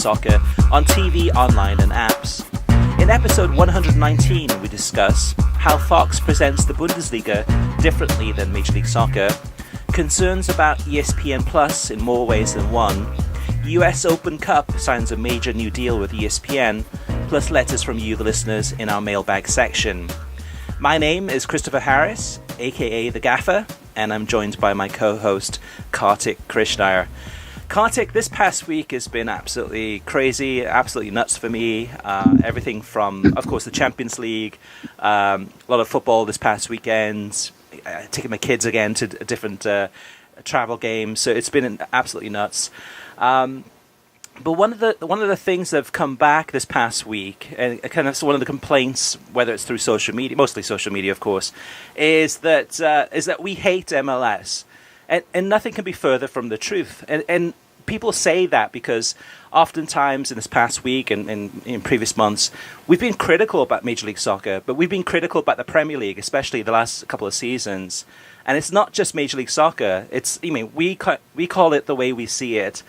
Soccer on TV, online and apps. In episode 119, we discuss how Fox presents the Bundesliga differently than Major League Soccer, concerns about ESPN Plus in more ways than one, US Open Cup signs a major new deal with ESPN, plus letters from you, the listeners, in our mailbag section. My name is Christopher Harris, aka The Gaffer, and I'm joined by my co-host, Kartik Krishnaiyer. Kartik, this past week has been absolutely crazy, absolutely nuts for me. Everything from, of course, the Champions League, a lot of football this past weekend, taking my kids again to different travel games. So it's been absolutely nuts. But one of the things that have come back this past week, and kind of one of the complaints, whether it's through social media, mostly social media, of course, is that we hate MLS. And nothing can be further from the truth. And people say that because oftentimes in this past week and in previous months, we've been critical about Major League Soccer, but we've been critical about the Premier League, especially the last couple of seasons. And it's not just Major League Soccer. We call it the way we see it.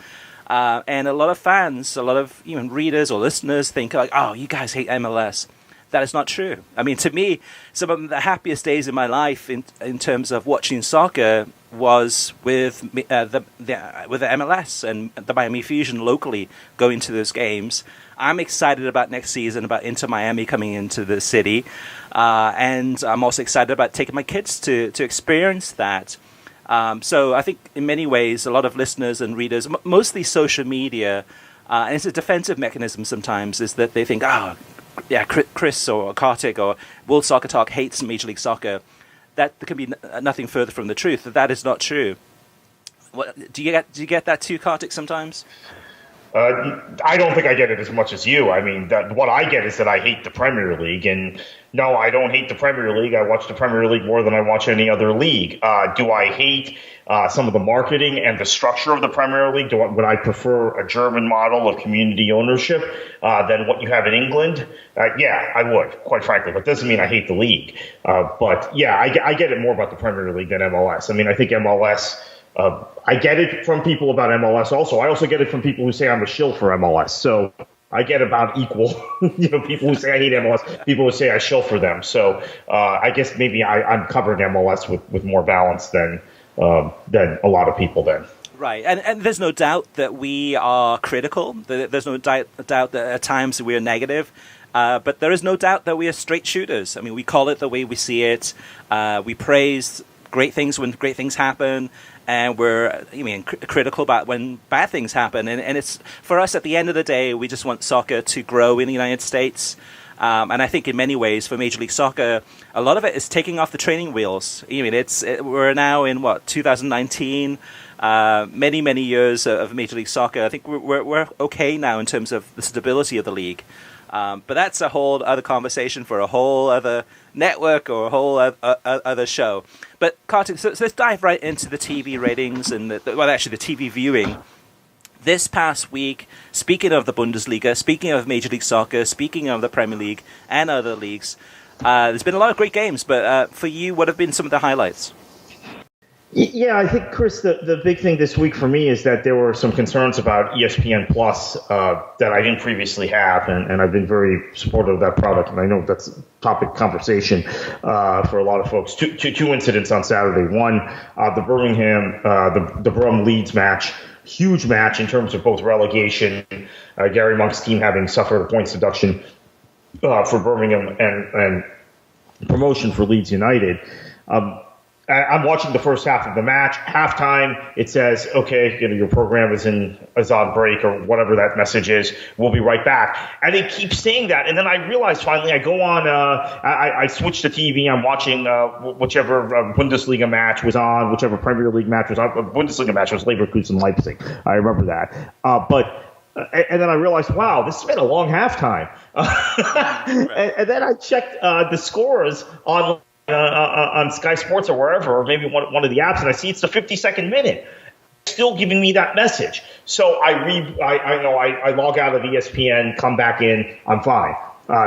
And a lot of fans, a lot of even readers or listeners think, like, oh, you guys hate MLS. That is not true. I mean, to me, some of the happiest days in my life in terms of watching soccer was with the MLS and the Miami Fusion locally going to those games. I'm excited about next season, about Inter Miami coming into the city. And I'm also excited about taking my kids to experience that. So I think in many ways, a lot of listeners and readers, mostly social media, and it's a defensive mechanism sometimes, is that they think, yeah, Chris or Kartik or World Soccer Talk hates Major League Soccer. That can be nothing further from the truth. That is not true. Do you get that too, Kartik, sometimes? I don't think I get it as much as you. I mean, what I get is that I hate the Premier League. And no, I don't hate the Premier League. I watch the Premier League more than I watch any other league. Do I hate some of the marketing and the structure of the Premier League? Would I prefer a German model of community ownership than what you have in England? Yeah, I would, quite frankly. But doesn't mean I hate the league. But yeah, I get it more about the Premier League than MLS. I mean, I think MLS... I get it from people about MLS also. I also get it from people who say I'm a shill for MLS. So I get about equal, people who say I hate MLS, people who say I shill for them. So I guess maybe I'm covering MLS with more balance than a lot of people then. Right, and there's no doubt that we are critical. There's no doubt that at times we are negative. But there is no doubt that we are straight shooters. I mean, we call it the way we see it. We praise great things when great things happen. And we're critical about when bad things happen. And it's, for us, at the end of the day, we just want soccer to grow in the United States. And I think in many ways, for Major League Soccer, a lot of it is taking off the training wheels. We're now in, 2019, many years of Major League Soccer. I think we're okay now in terms of the stability of the league. But that's a whole other conversation for a whole other network or a whole other show. But Kartik, so let's dive right into the TV ratings and the TV viewing. This past week, speaking of the Bundesliga, speaking of Major League Soccer, speaking of the Premier League and other leagues, there's been a lot of great games. But for you, what have been some of the highlights? Yeah, I think, Chris, the big thing this week for me is that there were some concerns about ESPN Plus that I didn't previously have, and I've been very supportive of that product, and I know that's a topic of conversation for a lot of folks. Two incidents on Saturday. One, the Birmingham, the Brum Leeds match, huge match in terms of both relegation, Gary Monk's team having suffered a points deduction for Birmingham and promotion for Leeds United. I'm watching the first half of the match. Halftime, it says, okay, your program is on break or whatever that message is. We'll be right back. And they keep saying that. And then I realize finally I go on, I switch the TV. I'm watching whichever Bundesliga match was on, whichever Premier League match was on. Bundesliga match was Leverkusen Leipzig. I remember that. And then I realized, wow, this has been a long halftime. And then I checked the scores on Sky Sports or wherever, or maybe one of the apps, and I see it's the 52nd minute. Still giving me that message. So I log out of ESPN, come back in, I'm fine.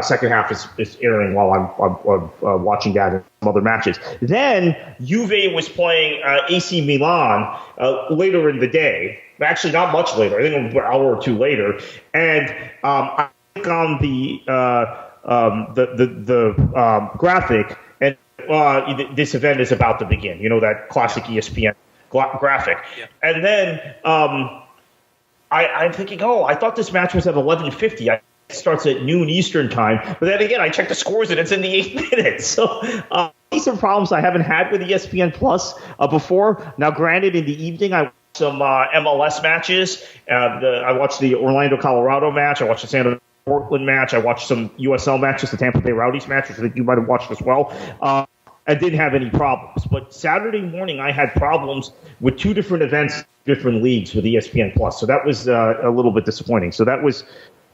Second half is airing while I'm watching that and some other matches. Then Juve was playing AC Milan later in the day. Actually, not much later. I think it was an hour or two later. And I click on the graphic, and this event is about to begin. You know, that classic ESPN graphic. Yeah. And then I'm thinking, I thought this match was at 11:50. It starts at noon Eastern time. But then again, I checked the scores, and it's in the 8th minute. So these are problems I haven't had with ESPN Plus before. Now, granted, in the evening, I watched some MLS matches. I watched the Orlando-Colorado match. I watched the San Jose Portland match. I watched some USL matches, the Tampa Bay Rowdies match, which I think you might have watched as well. I didn't have any problems. But Saturday morning, I had problems with two different events, different leagues with ESPN Plus. So that was a little bit disappointing. So that was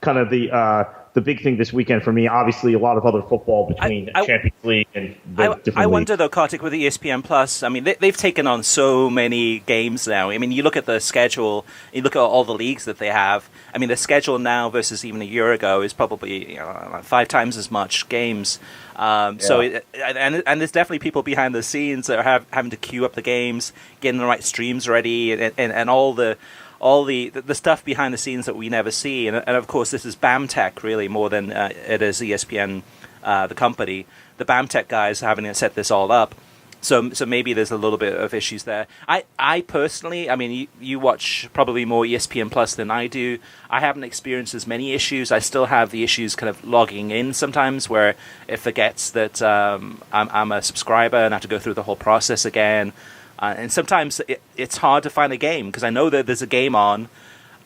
kind of the big thing this weekend for me. Obviously, a lot of other football between Champions League and the different leagues. I wonder, though, Kartik, with ESPN Plus, I mean, they've taken on so many games now. I mean, you look at the schedule, you look at all the leagues that they have. I mean, the schedule now versus even a year ago is probably 5 times as much games. So, and there's definitely people behind the scenes that are having to queue up the games, getting the right streams ready, and all the stuff behind the scenes that we never see. And of course, this is BAMTech really more than it is ESPN, the company. The BAMTech guys having to set this all up. So maybe there's a little bit of issues there. I personally, I mean, you watch probably more ESPN Plus than I do. I haven't experienced as many issues. I still have the issues kind of logging in sometimes where it forgets that I'm a subscriber and I have to go through the whole process again. And sometimes it's hard to find a game because I know that there's a game on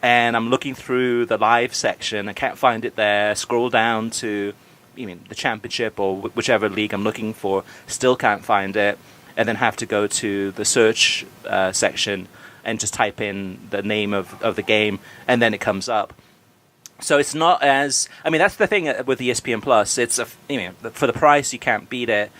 and I'm looking through the live section. I can't find it there. Scroll down to the championship or whichever league I'm looking for, still can't find it, and then have to go to the search section and just type in the name of the game, and then it comes up. So it's not as... I mean, that's the thing with ESPN Plus. It's for the price, you can't beat it.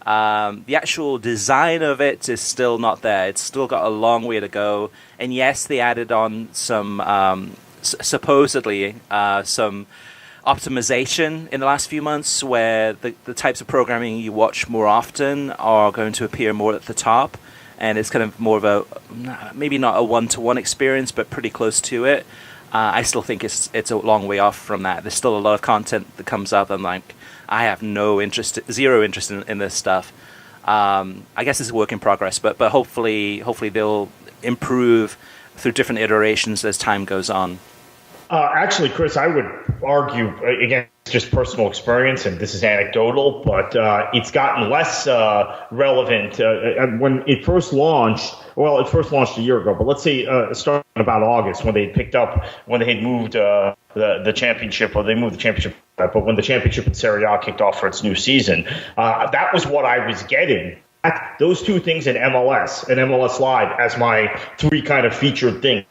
The actual design of it is still not there. It's still got a long way to go. And yes, they added on some, supposedly, some optimization in the last few months where the types of programming you watch more often are going to appear more at the top. And it's kind of more of a, maybe not a one-to-one experience, but pretty close to it. I still think it's a long way off from that. There's still a lot of content that comes up. I'm like, I have zero interest in this stuff. I guess it's a work in progress, but hopefully they'll improve through different iterations as time goes on. Actually, Chris, I would argue, again, it's just personal experience, and this is anecdotal, but it's gotten less relevant. When it first launched, it first launched a year ago, but let's say starting about August when they had moved the championship, or they moved the championship, but when the championship in Serie A kicked off for its new season, that was what I was getting. Those two things in MLS and MLS Live as my 3 kind of featured things.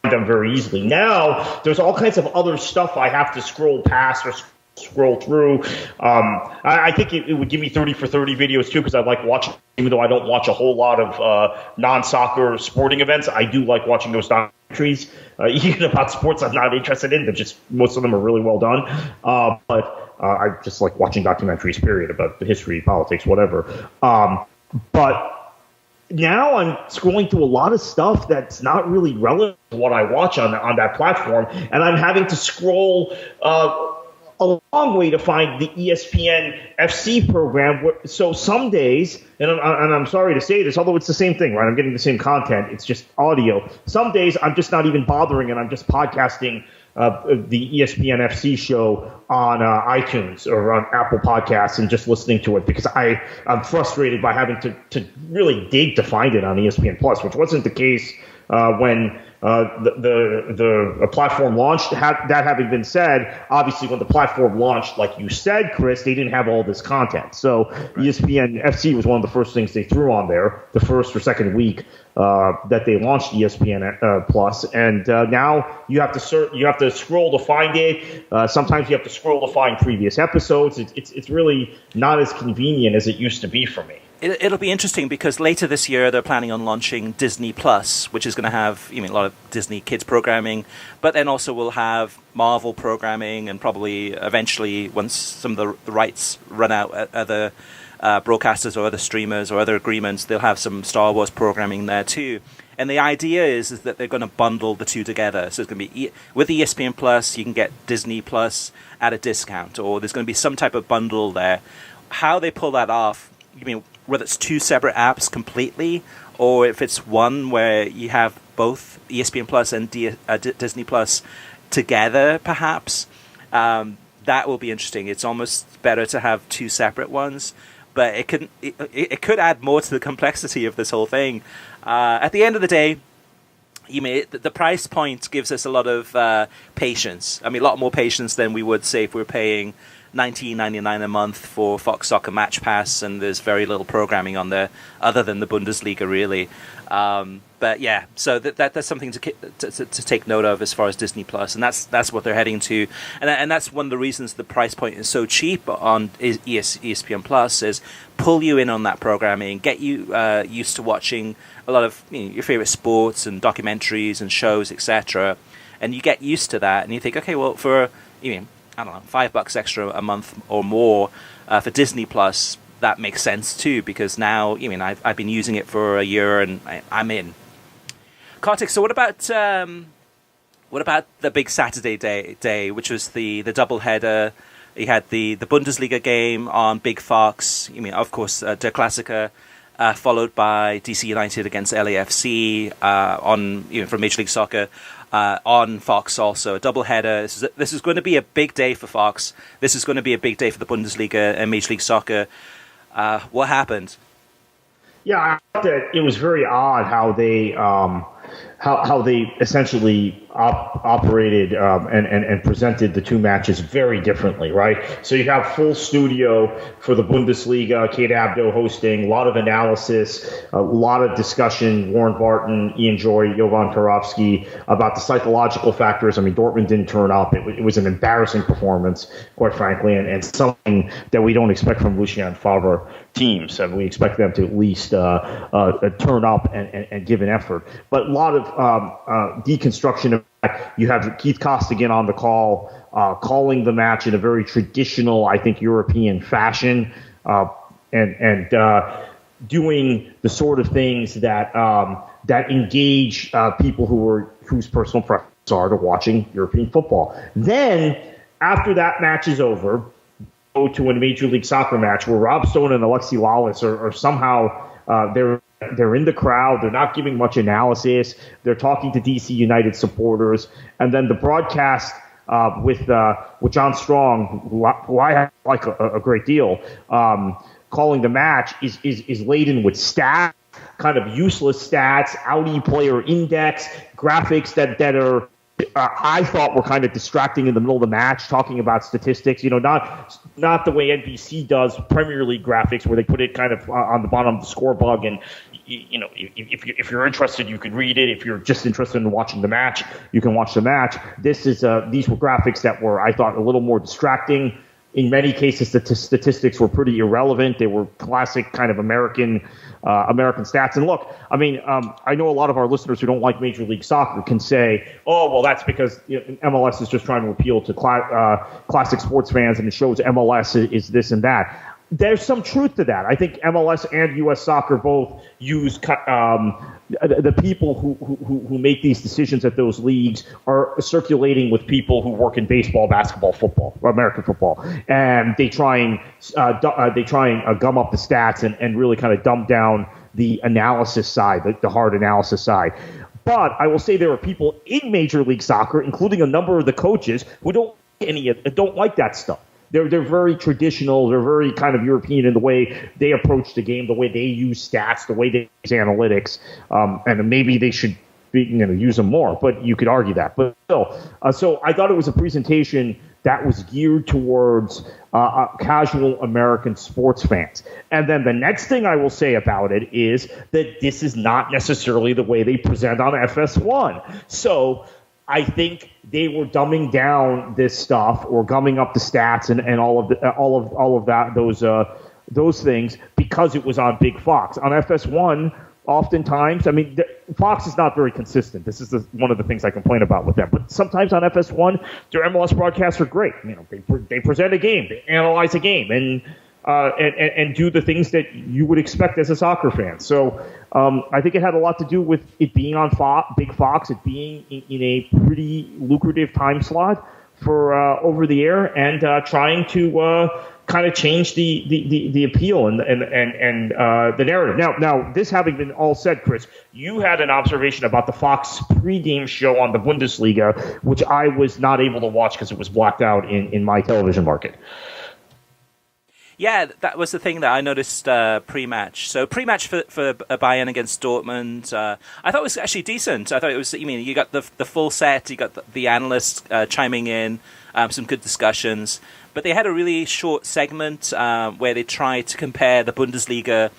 Them very easily. Now there's all kinds of other stuff I have to scroll past or scroll through. I think it would give me 30 for 30 videos too, because I like watching, even though I don't watch a whole lot of non-soccer sporting events. I do like watching those documentaries, even about sports I'm not interested in. They're just, most of them are really well done. But I just like watching documentaries, period, about the history, politics, whatever. But now I'm scrolling through a lot of stuff that's not really relevant to what I watch on that platform, and I'm having to scroll a long way to find the ESPN FC program. So some days, and I'm sorry to say this, although it's the same thing, right? I'm getting the same content. It's just audio. Some days I'm just not even bothering, and I'm just podcasting the ESPN FC show on iTunes or on Apple Podcasts and just listening to it because I'm frustrated by having to really dig to find it on ESPN Plus, which wasn't the case when the platform launched. That having been said, obviously when the platform launched, like you said, Chris, they didn't have all this content. So ESPN FC was one of the first things they threw on there the first or second week that they launched ESPN Plus, and now you have to scroll to find it. Sometimes you have to scroll to find previous episodes. It's really not as convenient as it used to be for me. It'll be interesting because later this year they're planning on launching Disney Plus, which is going to have a lot of Disney kids programming, but then also we'll have Marvel programming, and probably eventually, once some of the rights run out at other broadcasters or other streamers or other agreements, they'll have some Star Wars programming there too. And the idea is that they're going to bundle the two together. So it's going to be with ESPN Plus, you can get Disney Plus at a discount, or there's going to be some type of bundle there. How they pull that off, whether it's two separate apps completely, or if it's one where you have both ESPN Plus and Disney Plus together, perhaps, that will be interesting. It's almost better to have two separate ones, but it could add more to the complexity of this whole thing. At the end of the day, the price point gives us a lot of patience. A lot more patience than we would say if we were paying $19.99 a month for Fox Soccer Match Pass, and there's very little programming on there other than the Bundesliga, really. But yeah, so that's something to take note of as far as Disney Plus, and that's what they're heading to, and that's one of the reasons the price point is so cheap on ESPN Plus, is pull you in on that programming, get you used to watching a lot of your favorite sports and documentaries and shows, etc. And you get used to that, and you think, okay, well, for I don't know, $5 extra a month or more for Disney Plus, that makes sense too, because now, I've been using it for a year and I'm in. Kartik, so what about the big Saturday day, which was the doubleheader? You had the Bundesliga game on Big Fox. Of course, Der Klassiker, followed by DC United against LAFC from Major League Soccer. On Fox also, a doubleheader. This is going to be a big day for Fox. This is going to be a big day for the Bundesliga and Major League Soccer. What happened? Yeah, I thought that it was very odd how they how they essentially operated and presented the two matches very differently, right? So you have full studio for the Bundesliga, Kate Abdo hosting, a lot of analysis, a lot of discussion, Warren Barton, Ian Joy, Jovan Karofsky, about the psychological factors. Dortmund didn't turn up. It was an embarrassing performance, quite frankly, and something that we don't expect from Lucien Favre teams. We expect them to at least turn up and give an effort. But a lot of deconstruction of that. You have Keith Costigan on the call, calling the match in a very traditional, I think, European fashion, and doing the sort of things that engage people whose personal preferences are to watching European football. Then, after that match is over, go to a Major League Soccer match where Rob Stone and Alexi Lalas are somehow they're in the crowd. They're not giving much analysis. They're talking to DC United supporters, and then the broadcast with John Strong, who I like a great deal, calling the match is laden with stats, kind of useless stats, Audi player index, graphics that are. I thought were kind of distracting in the middle of the match, talking about statistics. Not the way NBC does Premier League graphics, where they put it kind of on the bottom of the score bug, and if you're interested, you can read it. If you're just interested in watching the match, you can watch the match. These were graphics that were, I thought, a little more distracting. In many cases, the statistics were pretty irrelevant. They were classic kind of American stats. And look, I know a lot of our listeners who don't like Major League Soccer can say, "Oh, well, that's because MLS is just trying to appeal to classic sports fans, and it shows MLS is this and that." There's some truth to that. I think MLS and U.S. Soccer both use the people who make these decisions at those leagues are circulating with people who work in baseball, basketball, football, or American football, and they try and gum up the stats and really kind of dumb down the analysis side, the hard analysis side. But I will say there are people in Major League Soccer, including a number of the coaches, who don't like that stuff. They're very traditional. They're very kind of European in the way they approach the game, the way they use stats, the way they use analytics, and maybe they should use them more. But you could argue that. But still, so I thought it was a presentation that was geared towards casual American sports fans. And then the next thing I will say about it is that this is not necessarily the way they present on FS1. So I think they were dumbing down this stuff or gumming up the stats and all of that, those things because it was on Big Fox. On FS1, oftentimes, I mean, Fox is not very consistent. This is one of the things I complain about with them. But sometimes on FS1, their MLS broadcasts are great. They present a game, they analyze a game, and do the things that you would expect as a soccer fan. So I think it had a lot to do with it being on Big Fox, it being in a pretty lucrative time slot for over the air, and trying to kind of change the appeal and the narrative. Now, this having been all said, Chris, you had an observation about the Fox pregame show on the Bundesliga, which I was not able to watch because it was blacked out in my television market. Yeah, that was the thing that I noticed pre-match. So pre-match for Bayern against Dortmund, I thought it was actually decent. I thought it was, you got the full set, you got the analysts chiming in, some good discussions. But they had a really short segment where they tried to compare the Bundesliga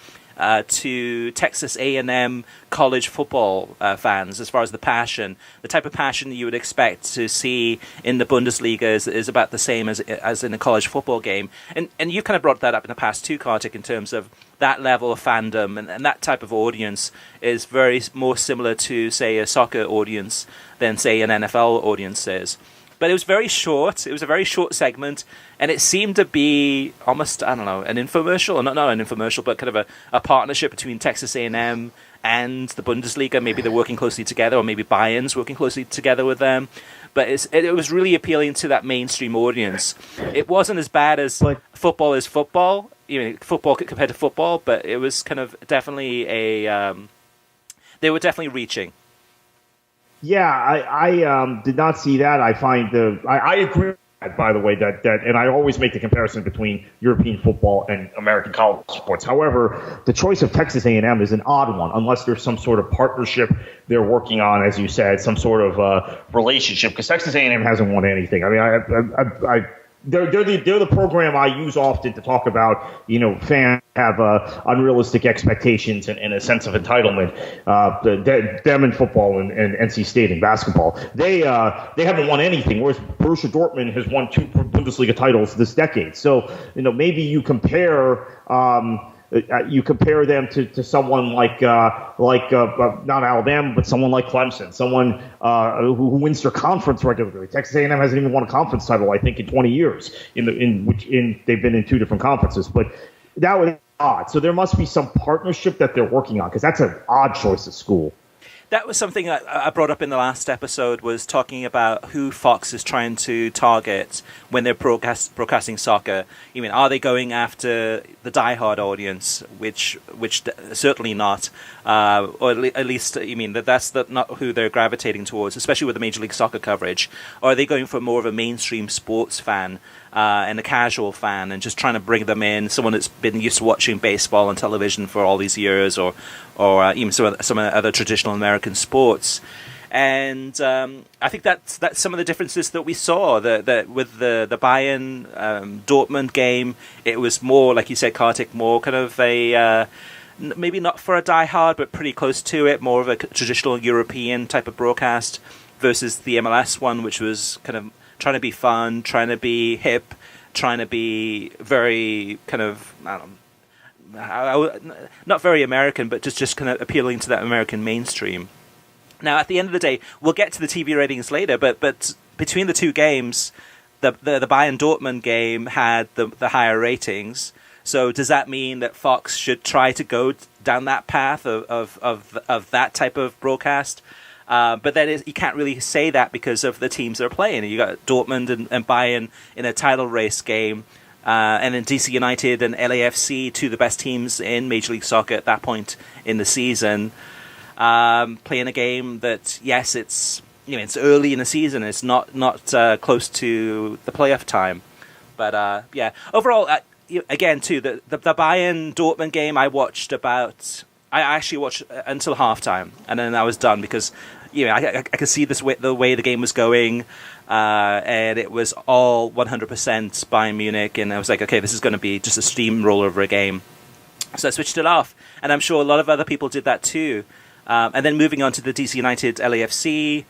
to Texas A&M college football fans as far as the passion. The type of passion you would expect to see in the Bundesliga is about the same as in a college football game. And you kind of brought that up in the past too, Kartik, in terms of that level of fandom and that type of audience is very more similar to, say, a soccer audience than, say, an NFL audience is. But it was very short. It was a very short segment, and it seemed to be almost, I don't know, an infomercial, or not an infomercial, but kind of a partnership between Texas A&M and the Bundesliga. Maybe they're working closely together, or maybe Bayern's working closely together with them. But it was really appealing to that mainstream audience. It wasn't as bad as football is football, football compared to football, but it was kind of definitely they were definitely reaching. Yeah, I did not see that. I find I agree with that, by the way, that and I always make the comparison between European football and American college sports. However, the choice of Texas A&M is an odd one, unless there's some sort of partnership they're working on, as you said, some sort of relationship. Because Texas A&M hasn't won anything. I mean, they're the program I use often to talk about, fans have unrealistic expectations and a sense of entitlement. Them in football and NC State in basketball, they haven't won anything, whereas Borussia Dortmund has won 2 Bundesliga titles this decade. So, maybe you compare them to someone like not Alabama, but someone like Clemson, someone who wins their conference regularly. Texas A&M hasn't even won a conference title, I think, in 20 years. In which they've been in 2 different conferences, but that was odd. So there must be some partnership that they're working on, because that's an odd choice of school. That was something I brought up in the last episode, was talking about who Fox is trying to target when they're broadcasting soccer. Are they going after the diehard audience, which certainly not, or at least, that's not who they're gravitating towards, especially with the Major League Soccer coverage? Or are they going for more of a mainstream sports fan and a casual fan, and just trying to bring them in, someone that's been used to watching baseball on television for all these years, or even some other traditional American sports? And I think that's some of the differences that we saw. That with the Bayern Dortmund game, it was more, like you said, Kartik, more kind of a maybe not for a diehard, but pretty close to it, more of a traditional European type of broadcast, versus the MLS one, which was kind of trying to be fun, trying to be hip, trying to be very kind of, not very American, but just kind of appealing to that American mainstream. Now, at the end of the day, we'll get to the TV ratings later, but between the 2 games, the Bayern Dortmund game had the higher ratings. So does that mean that Fox should try to go down that path of that type of broadcast? But then you can't really say that because of the teams they're playing. You got Dortmund and Bayern in a title race game, and then DC United and LAFC, 2 of the best teams in Major League Soccer at that point in the season, playing a game that, yes, it's early in the season. It's not close to the playoff time. But yeah, overall, again too, the Bayern Dortmund game I actually watched until halftime, and then I was done because I could see the way the game was going, and it was all 100% Bayern Munich, and I was like, okay, this is going to be just a steamroller of a game. So I switched it off, and I'm sure a lot of other people did that too. And then moving on to the DC United LAFC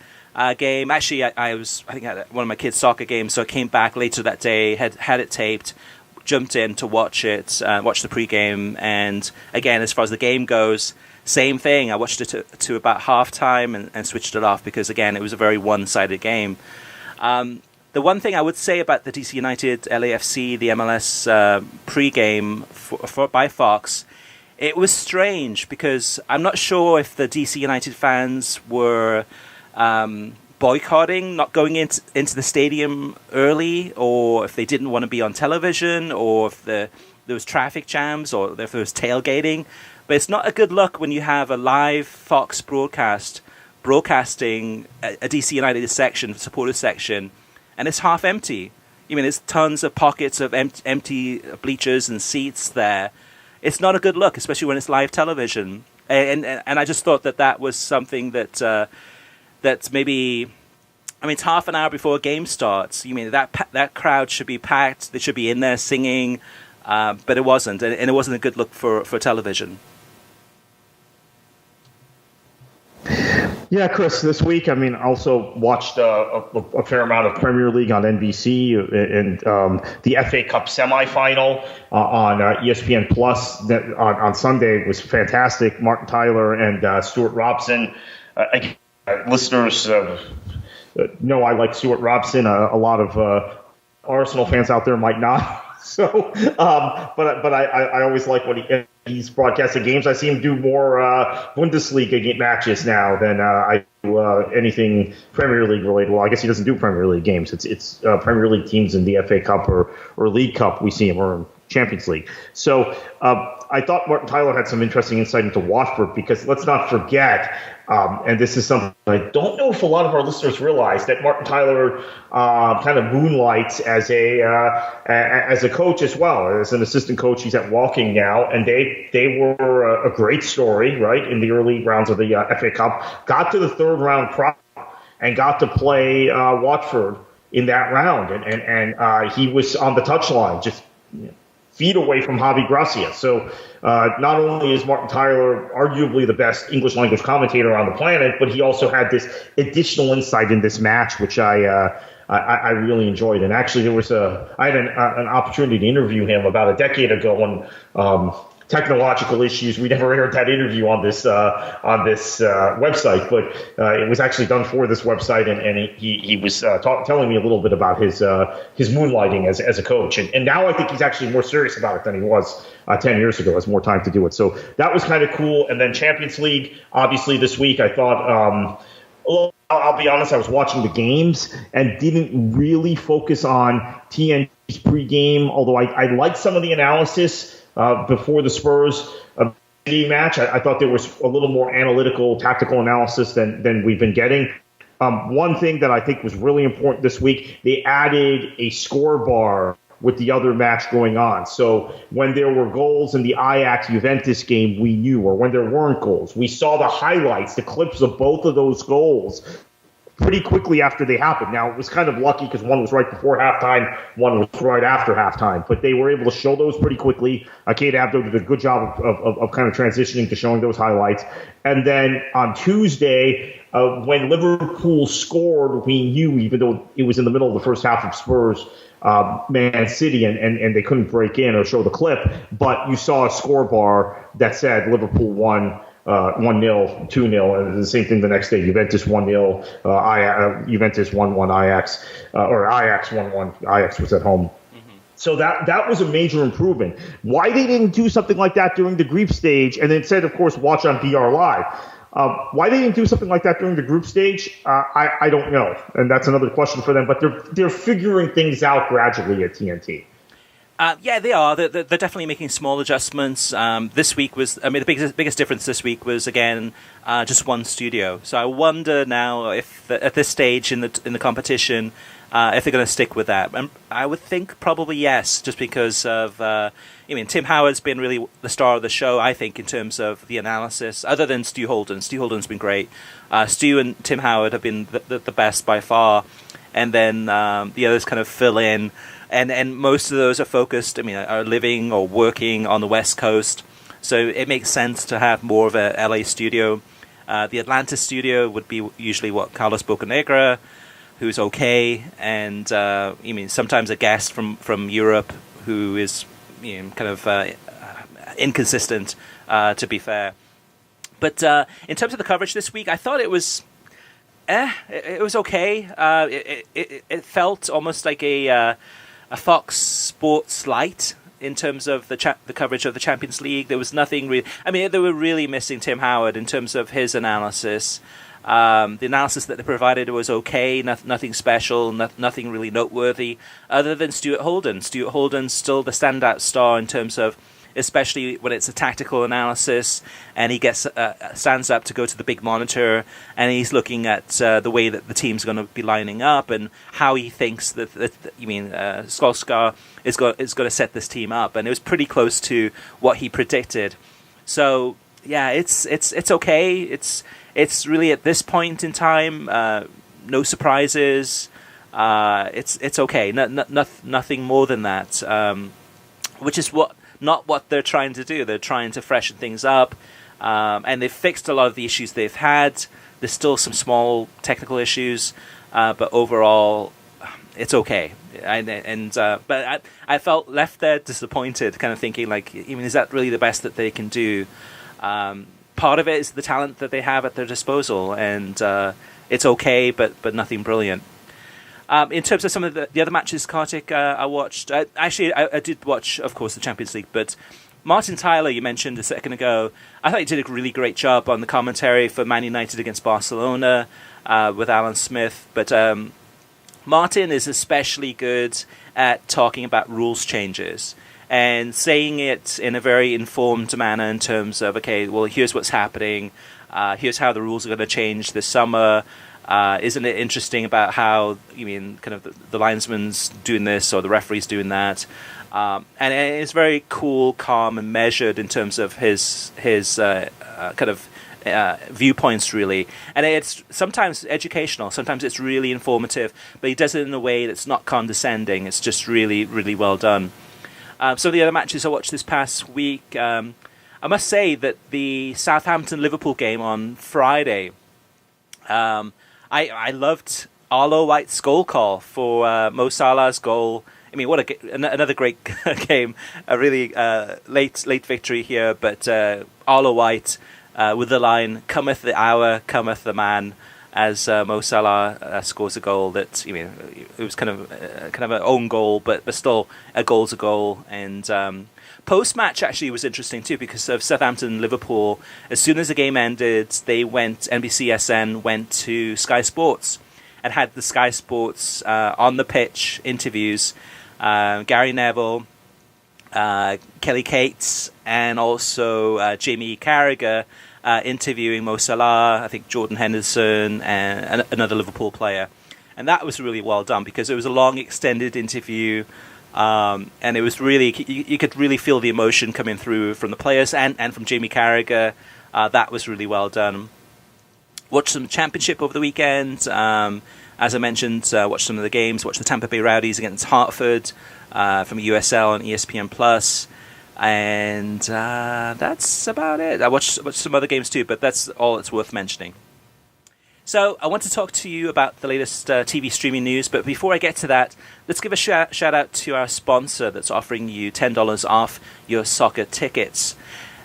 game. Actually, I think I had one of my kids' soccer games, so I came back later that day, had it taped, jumped in to watch it, watch the pregame, and again, as far as the game goes, same thing. I watched it to about halftime and switched it off because, again, it was a very one-sided game. The one thing I would say about the DC United LAFC, the MLS pregame by Fox, it was strange because I'm not sure if the DC United fans were boycotting, not going into the stadium early, or if they didn't want to be on television, or if there was traffic jams, or if there was tailgating. But it's not a good look when you have a live Fox broadcasting a DC United section, supporter section, and it's half empty. There's tons of pockets of empty bleachers and seats there. It's not a good look, especially when it's live television. And I just thought that was something that maybe, it's half an hour before a game starts. That crowd should be packed. They should be in there singing, but it wasn't, and it wasn't a good look for television. Yeah, Chris, this week, also watched a fair amount of Premier League on NBC and the FA Cup semifinal on ESPN Plus on Sunday was fantastic. Martin Tyler and Stuart Robson. Listeners know I like Stuart Robson. A lot of Arsenal fans out there might not. So, but I always like when he's broadcasting games. I see him do more Bundesliga matches now than I do anything Premier League related. Well, I guess he doesn't do Premier League games. It's Premier League teams in the FA Cup or League Cup we see him, or Champions League. So I thought Martin Tyler had some interesting insight into Watford, because let's not forget, and this is something I don't know if a lot of our listeners realize, that Martin Tyler kind of moonlights as a coach as well. As an assistant coach, he's at Woking now, and they were a great story, right, in the early rounds of the FA Cup. Got to the third round and got to play Watford in that round, and he was on the touchline, just feet away from Javi Gracia. So not only is Martin Tyler arguably the best English language commentator on the planet, but he also had this additional insight in this match, which I really enjoyed. And actually, I had an opportunity to interview him about a decade ago on technological issues. We never aired that interview on this website, but it was actually done for this website, and he was telling me a little bit about his moonlighting as a coach, and now I think he's actually more serious about it than he was 10 years ago. Has more time to do it, so that was kind of cool. And then Champions League, obviously this week, I thought. I'll be honest, I was watching the games and didn't really focus on TNT's pregame, although I liked some of the analysis before the Spurs match. I thought there was a little more analytical, tactical analysis than we've been getting. One thing that I think was really important this week, they added a score bar with the other match going on. So when there were goals in the Ajax-Juventus game, we knew, or when there weren't goals, we saw the highlights, the clips of both of those goals pretty quickly after they happened. Now, it was kind of lucky because one was right before halftime, one was right after halftime, but they were able to show those pretty quickly. Kate Abdo did a good job of kind of transitioning to showing those highlights. And then on Tuesday, when Liverpool scored, we knew, even though it was in the middle of the first half of Spurs, Man City, and they couldn't break in or show the clip, but you saw a score bar that said Liverpool won 1-0, 2-0, and the same thing the next day. Juventus 1-0, Juventus 1-1, Ajax, or Ajax 1-1. Ajax was at home. Mm-hmm. So that was a major improvement. Why they didn't do something like that during the group stage, and instead, of course, watch on BR Live. Why they didn't do something like that during the group stage, I don't know, and that's another question for them. But they're figuring things out gradually at TNT. Yeah, they are. They're definitely making small adjustments. This week was, the biggest difference this week was, again, just one studio. So I wonder now if at this stage in the competition, if they're going to stick with that. And I would think probably yes, just because of, Tim Howard's been really the star of the show, I think, in terms of the analysis, other than Stu Holden. Stu Holden's been great. Stu and Tim Howard have been the best by far. And then the others kind of fill in. And most of those are focused, are living or working on the West Coast. So it makes sense to have more of a LA studio. The Atlanta studio would be usually Carlos Bocanegra, who's okay. And, sometimes a guest from Europe who is kind of inconsistent, to be fair. But in terms of the coverage this week, I thought it was it was okay. It felt almost like a Fox Sports light in terms of the coverage of the Champions League. There was nothing really. I mean, they were really missing Tim Howard in terms of his analysis. The analysis that they provided was okay, nothing special, nothing really noteworthy, other than Stuart Holden. Stuart Holden's still the standout star in terms of, especially when it's a tactical analysis, and he stands up to go to the big monitor, and he's looking at the way that the team's going to be lining up, and how he thinks that Solskjaer is going to set this team up, and it was pretty close to what he predicted. So yeah, it's okay. It's really at this point in time, no surprises. It's okay. Nothing more than that. Which is not what they're trying to do. They're trying to freshen things up, and they've fixed a lot of the issues they've had. There's still some small technical issues, but overall, it's okay. But I felt left there disappointed, kind of thinking like, is that really the best that they can do? Part of it is the talent that they have at their disposal, and it's okay, but nothing brilliant. In terms of some of the other matches, Kartik, I watched. I did watch, of course, the Champions League, but Martin Tyler, you mentioned a second ago, I thought he did a really great job on the commentary for Man United against Barcelona with Alan Smith. But Martin is especially good at talking about rules changes and saying it in a very informed manner in terms of, okay, well, here's what's happening. Here's how the rules are going to change this summer. Isn't it interesting about how, kind of the linesman's doing this or the referee's doing that? And it's very cool, calm, and measured in terms of his kind of viewpoints, really. And it's sometimes educational, sometimes it's really informative, but he does it in a way that's not condescending. It's just really, really well done. So the other matches I watched this past week, I must say that the Southampton-Liverpool game on Friday, I loved Arlo White's goal call for Mo Salah's goal. I mean, another great game, a really late victory here, but Arlo White with the line, "Cometh the hour, cometh the man," as Mo Salah scores a goal that, it was kind of an own goal, but still a goal's a goal. And post-match actually was interesting too, because of Southampton-Liverpool. As soon as the game ended, NBCSN went to Sky Sports and had the Sky Sports on the pitch interviews. Gary Neville, Kelly Cates, and also Jamie Carragher interviewing Mo Salah, I think Jordan Henderson, and another Liverpool player. And that was really well done, because it was a long, extended interview. And it was really, you could really feel the emotion coming through from the players and from Jamie Carragher. That was really well done. Watched some Championship over the weekend. As I mentioned, watched some of the games. Watched the Tampa Bay Rowdies against Hartford from USL and ESPN Plus. And that's about it. I watched some other games too, but that's all it's worth mentioning. So I want to talk to you about the latest TV streaming news, but before I get to that, let's give a shout out to our sponsor that's offering you $10 off your soccer tickets.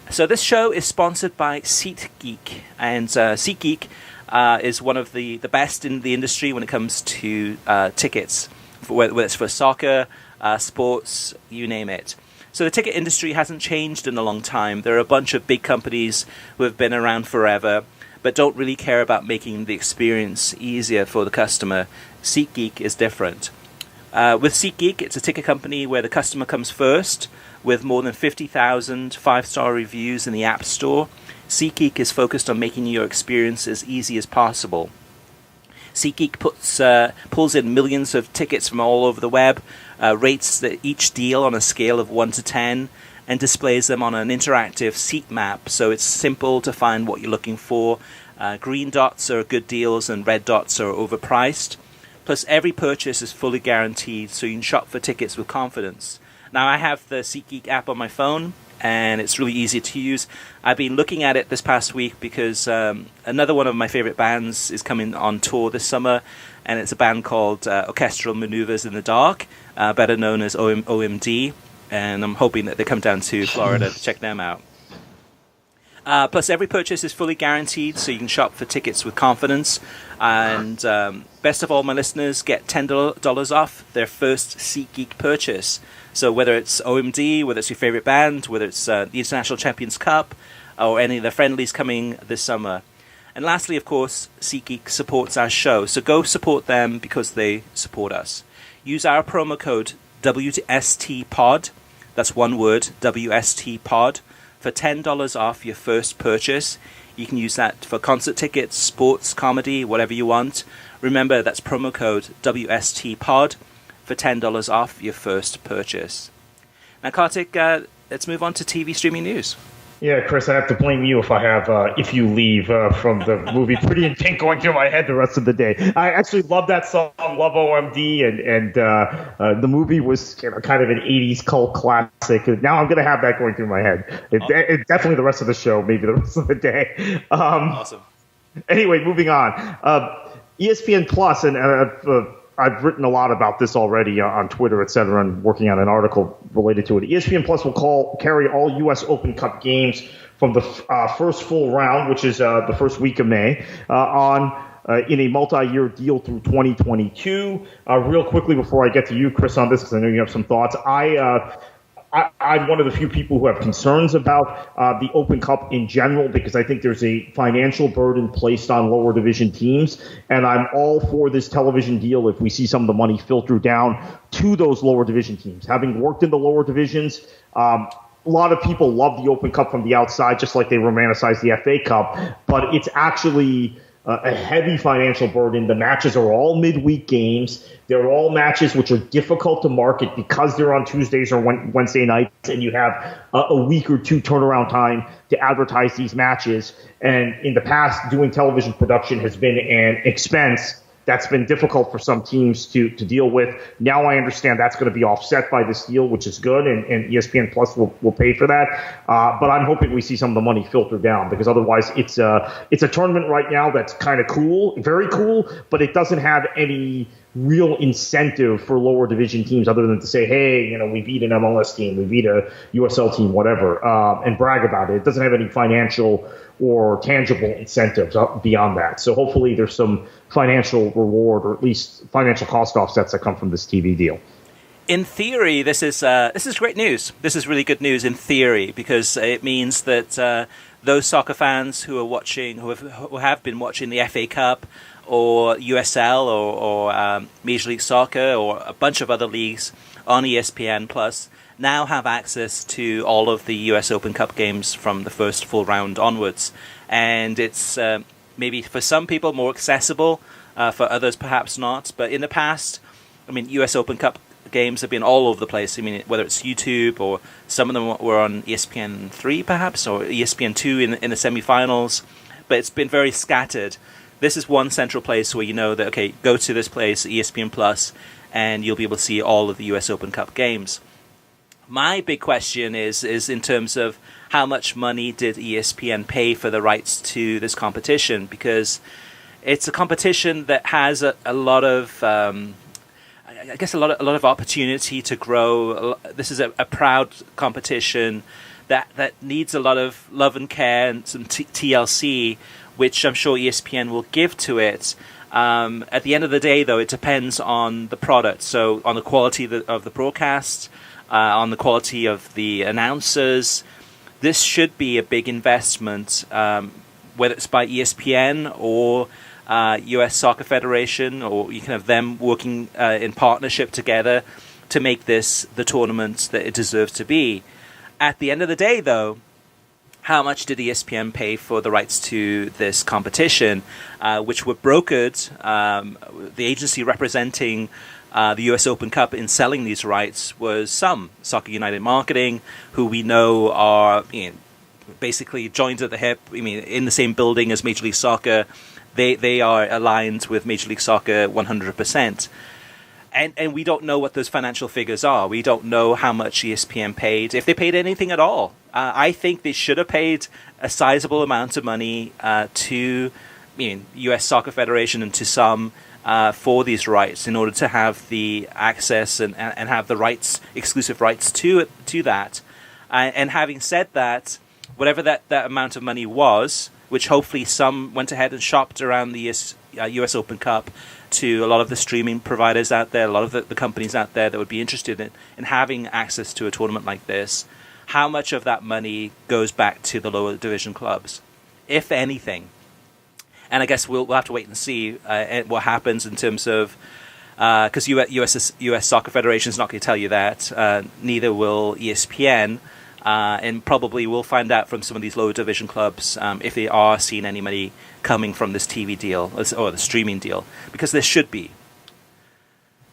So this show is sponsored by SeatGeek, and SeatGeek is one of the best in the industry when it comes to tickets, whether it's for soccer, sports, you name it. So the ticket industry hasn't changed in a long time. There are a bunch of big companies who have been around forever, but don't really care about making the experience easier for the customer. SeatGeek is different. With SeatGeek, it's a ticket company where the customer comes first, with more than 50,000 five-star reviews in the App Store. SeatGeek is focused on making your experience as easy as possible. SeatGeek pulls in millions of tickets from all over the web, rates each deal on a scale of 1 to 10, and displays them on an interactive seat map, so it's simple to find what you're looking for. Green dots are good deals and red dots are overpriced. Plus, every purchase is fully guaranteed, so you can shop for tickets with confidence. Now, I have the SeatGeek app on my phone, and it's really easy to use. I've been looking at it this past week because another one of my favorite bands is coming on tour this summer, and it's a band called Orchestral Maneuvers in the Dark, better known as OMD. and I'm hoping that they come down to Florida to check them out. Plus, every purchase is fully guaranteed, so you can shop for tickets with confidence. And best of all, my listeners get $10 off their first SeatGeek purchase. So whether it's OMD, whether it's your favorite band, whether it's the International Champions Cup, or any of the friendlies coming this summer. And lastly, of course, SeatGeek supports our show. So go support them because they support us. Use our promo code WSTPOD. That's one word, WSTPOD. For $10 off your first purchase. You can use that for concert tickets, sports, comedy, whatever you want. Remember, that's promo code WSTPOD for $10 off your first purchase. Now, Kartik, let's move on to TV streaming news. Yeah, Chris, I have to blame you if I have If You Leave from the movie Pretty in Pink going through my head the rest of the day. I actually love that song, love OMD, and the movie was kind of an 80s cult classic. Now I'm going to have that going through my head. It definitely the rest of the show, maybe the rest of the day. Awesome. Anyway, moving on. ESPN Plus, and I've written a lot about this already on Twitter, et cetera, and working on an article related to it. ESPN Plus will carry all U.S. Open Cup games from the first full round, which is the first week of May, in a multi-year deal through 2022. Real quickly before I get to you, Chris, on this, because I know you have some thoughts. I'm one of the few people who have concerns about the Open Cup in general, because I think there's a financial burden placed on lower division teams, and I'm all for this television deal if we see some of the money filter down to those lower division teams. Having worked in the lower divisions, a lot of people love the Open Cup from the outside, just like they romanticize the FA Cup, but it's actually a heavy financial burden. The matches are all midweek games. They're all matches which are difficult to market because they're on Tuesdays or Wednesday nights, and you have a week or two turnaround time to advertise these matches. And in the past, doing television production has been an expense that's been difficult for some teams to deal with. Now I understand that's going to be offset by this deal, which is good, and ESPN Plus will pay for that. But I'm hoping we see some of the money filter down, because otherwise it's a tournament right now that's kind of cool, very cool, but it doesn't have any real incentive for lower division teams other than to say, hey, we beat an MLS team, we beat a USL team, whatever, and brag about it. It doesn't have any financial or tangible incentives beyond that. So hopefully there's some financial reward, or at least financial cost offsets that come from this TV deal. In theory, this is great news. This is really good news in theory, because it means that those soccer fans who are watching, who have been watching the FA Cup or USL or Major League Soccer or a bunch of other leagues on ESPN Plus now have access to all of the US Open Cup games from the first full round onwards. And it's maybe for some people more accessible, for others perhaps not. But in the past, US Open Cup games have been all over the place. Whether it's YouTube, or some of them were on ESPN 3 perhaps, or ESPN 2 in the semi-finals. But it's been very scattered. This is one central place where you know that, okay, go to this place, ESPN Plus, and you'll be able to see all of the US Open Cup games. My big question is in terms of how much money did ESPN pay for the rights to this competition? Because it's a competition that has a lot of, I guess, a lot of opportunity to grow. This is a proud competition that needs a lot of love and care and some TLC, which I'm sure ESPN will give to it. At the end of the day, though, it depends on the product. So on the quality of the broadcast, on the quality of the announcers. This should be a big investment, whether it's by ESPN or US Soccer Federation, or you can have them working in partnership together to make this the tournament that it deserves to be. At the end of the day, though, how much did ESPN pay for the rights to this competition, which were brokered, the agency representing the US Open Cup in selling these rights was Soccer United Marketing, who we know are basically joined at the hip, in the same building as Major League Soccer. They are aligned with Major League Soccer 100%. And we don't know what those financial figures are. We don't know how much ESPN paid, if they paid anything at all. I think they should have paid a sizable amount of money to US Soccer Federation and to some for these rights in order to have the access and have the rights, exclusive rights to that. And having said that, whatever that amount of money was, which hopefully some went ahead and shopped around the US Open Cup to a lot of the streaming providers out there, a lot of the companies out there that would be interested in having access to a tournament like this, how much of that money goes back to the lower division clubs, if anything? And I guess we'll have to wait and see what happens in terms of, because US Soccer Federation is not going to tell you that. Neither will ESPN, and probably we'll find out from some of these lower division clubs if they are seeing any money coming from this TV deal or the streaming deal, because there should be.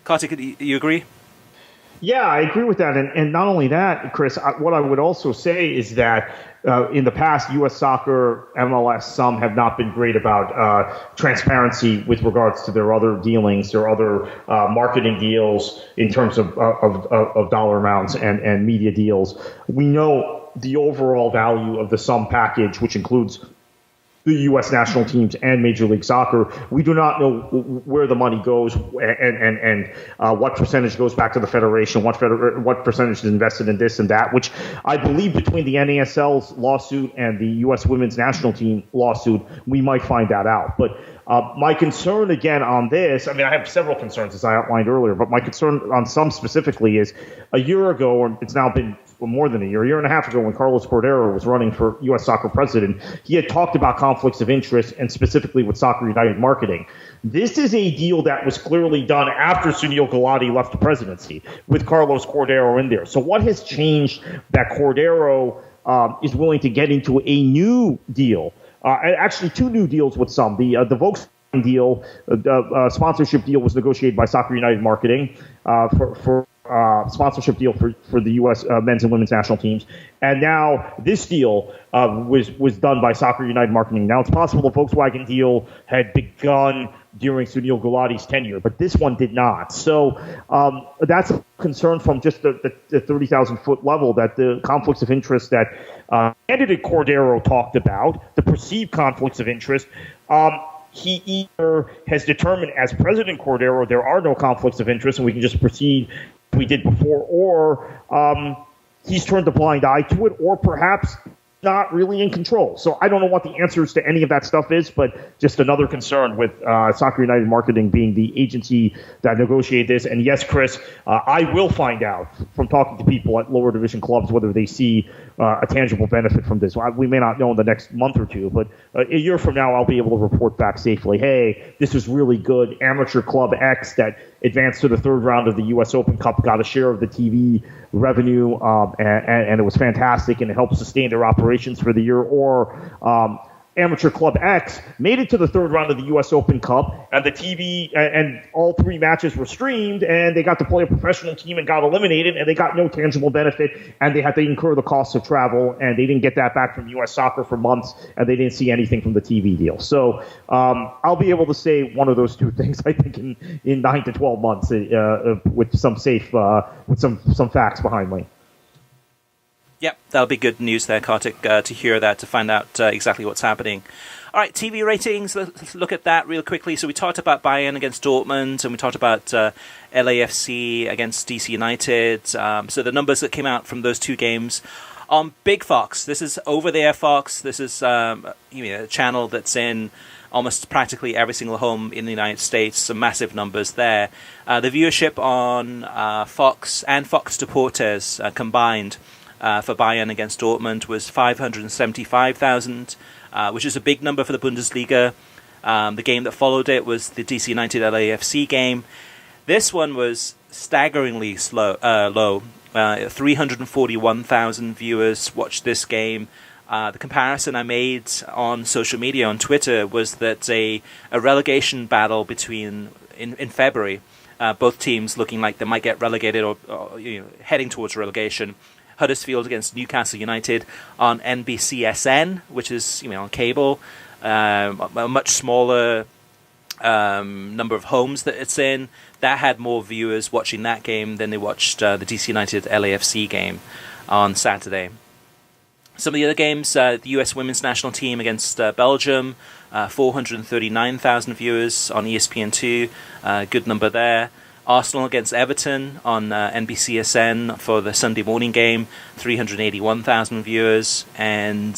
Kartik, you agree? Yeah, I agree with that. And not only that, Chris, what I would also say is that in the past, U.S. Soccer, MLS, some have not been great about transparency with regards to their other dealings, their other marketing deals in terms of dollar amounts and media deals. We know the overall value of the sum package, which includes the U.S. national teams and Major League Soccer. We do not know where the money goes and what percentage goes back to the federation, what percentage is invested in this and that, which I believe between the NASL's lawsuit and the U.S. women's national team lawsuit, we might find that out. But my concern again on this, I mean, I have several concerns as I outlined earlier, but my concern on some specifically is a year ago, or it's now been more than a year and a half ago, when Carlos Cordero was running for U.S. Soccer president, he had talked about conflicts of interest and specifically with Soccer United marketing. This is a deal that was clearly done after Sunil Gulati left the presidency with Carlos Cordero in there. So what has changed that Cordero is willing to get into a new deal? Actually, two new deals with some. The Volkswagen deal, sponsorship deal was negotiated by Soccer United marketing for sponsorship deal for the U.S. men's and women's national teams. And now this deal was done by Soccer United marketing. Now it's possible the Volkswagen deal had begun during Sunil Gulati's tenure, but this one did not. So that's a concern from just the 30,000-foot level, that the conflicts of interest that candidate Cordero talked about, the perceived conflicts of interest, he either has determined as President Cordero there are no conflicts of interest and we can just proceed as we did before, or he's turned a blind eye to it, or perhaps not really in control. So I don't know what the answers to any of that stuff is, but just another concern with Soccer United Marketing being the agency that negotiated this. And yes, Chris, I will find out from talking to people at lower division clubs whether they see a tangible benefit from this. We may not know in the next month or two, but a year from now I'll be able to report back safely, hey, this is really good. Amateur Club X that advanced to the third round of the U.S. Open Cup got a share of the TV revenue, and it was fantastic, and it helped sustain their operations for the year. Or Amateur Club X made it to the third round of the U.S. Open Cup, and the TV and all three matches were streamed, and they got to play a professional team and got eliminated, and they got no tangible benefit, and they had to incur the cost of travel, and they didn't get that back from U.S. Soccer for months, and they didn't see anything from the TV deal. So I'll be able to say one of those two things, I think, in 9 to 12 months with some with some facts behind me. Yep, that'll be good news there, Kartik, to hear that, to find out exactly what's happening. All right, TV ratings, let's look at that real quickly. So we talked about Bayern against Dortmund, and we talked about LAFC against DC United. So the numbers that came out from those two games on Big Fox. This is over-the-air Fox. This is a channel that's in almost practically every single home in the United States. Some massive numbers there. The viewership on Fox and Fox Deportes combined for Bayern against Dortmund was 575,000, which is a big number for the Bundesliga. The game that followed it was the DC United LAFC game. This one was staggeringly low. 341,000 viewers watched this game. The comparison I made on social media, on Twitter, was that a relegation battle between in February, both teams looking like they might get relegated or heading towards relegation. Huddersfield against Newcastle United on NBCSN, which is on cable, a much smaller number of homes that it's in. That had more viewers watching that game than they watched the DC United LAFC game on Saturday. Some of the other games, the US women's national team against Belgium, 439,000 viewers on ESPN2, good number there. Arsenal against Everton on NBCSN for the Sunday morning game, 381,000 viewers. And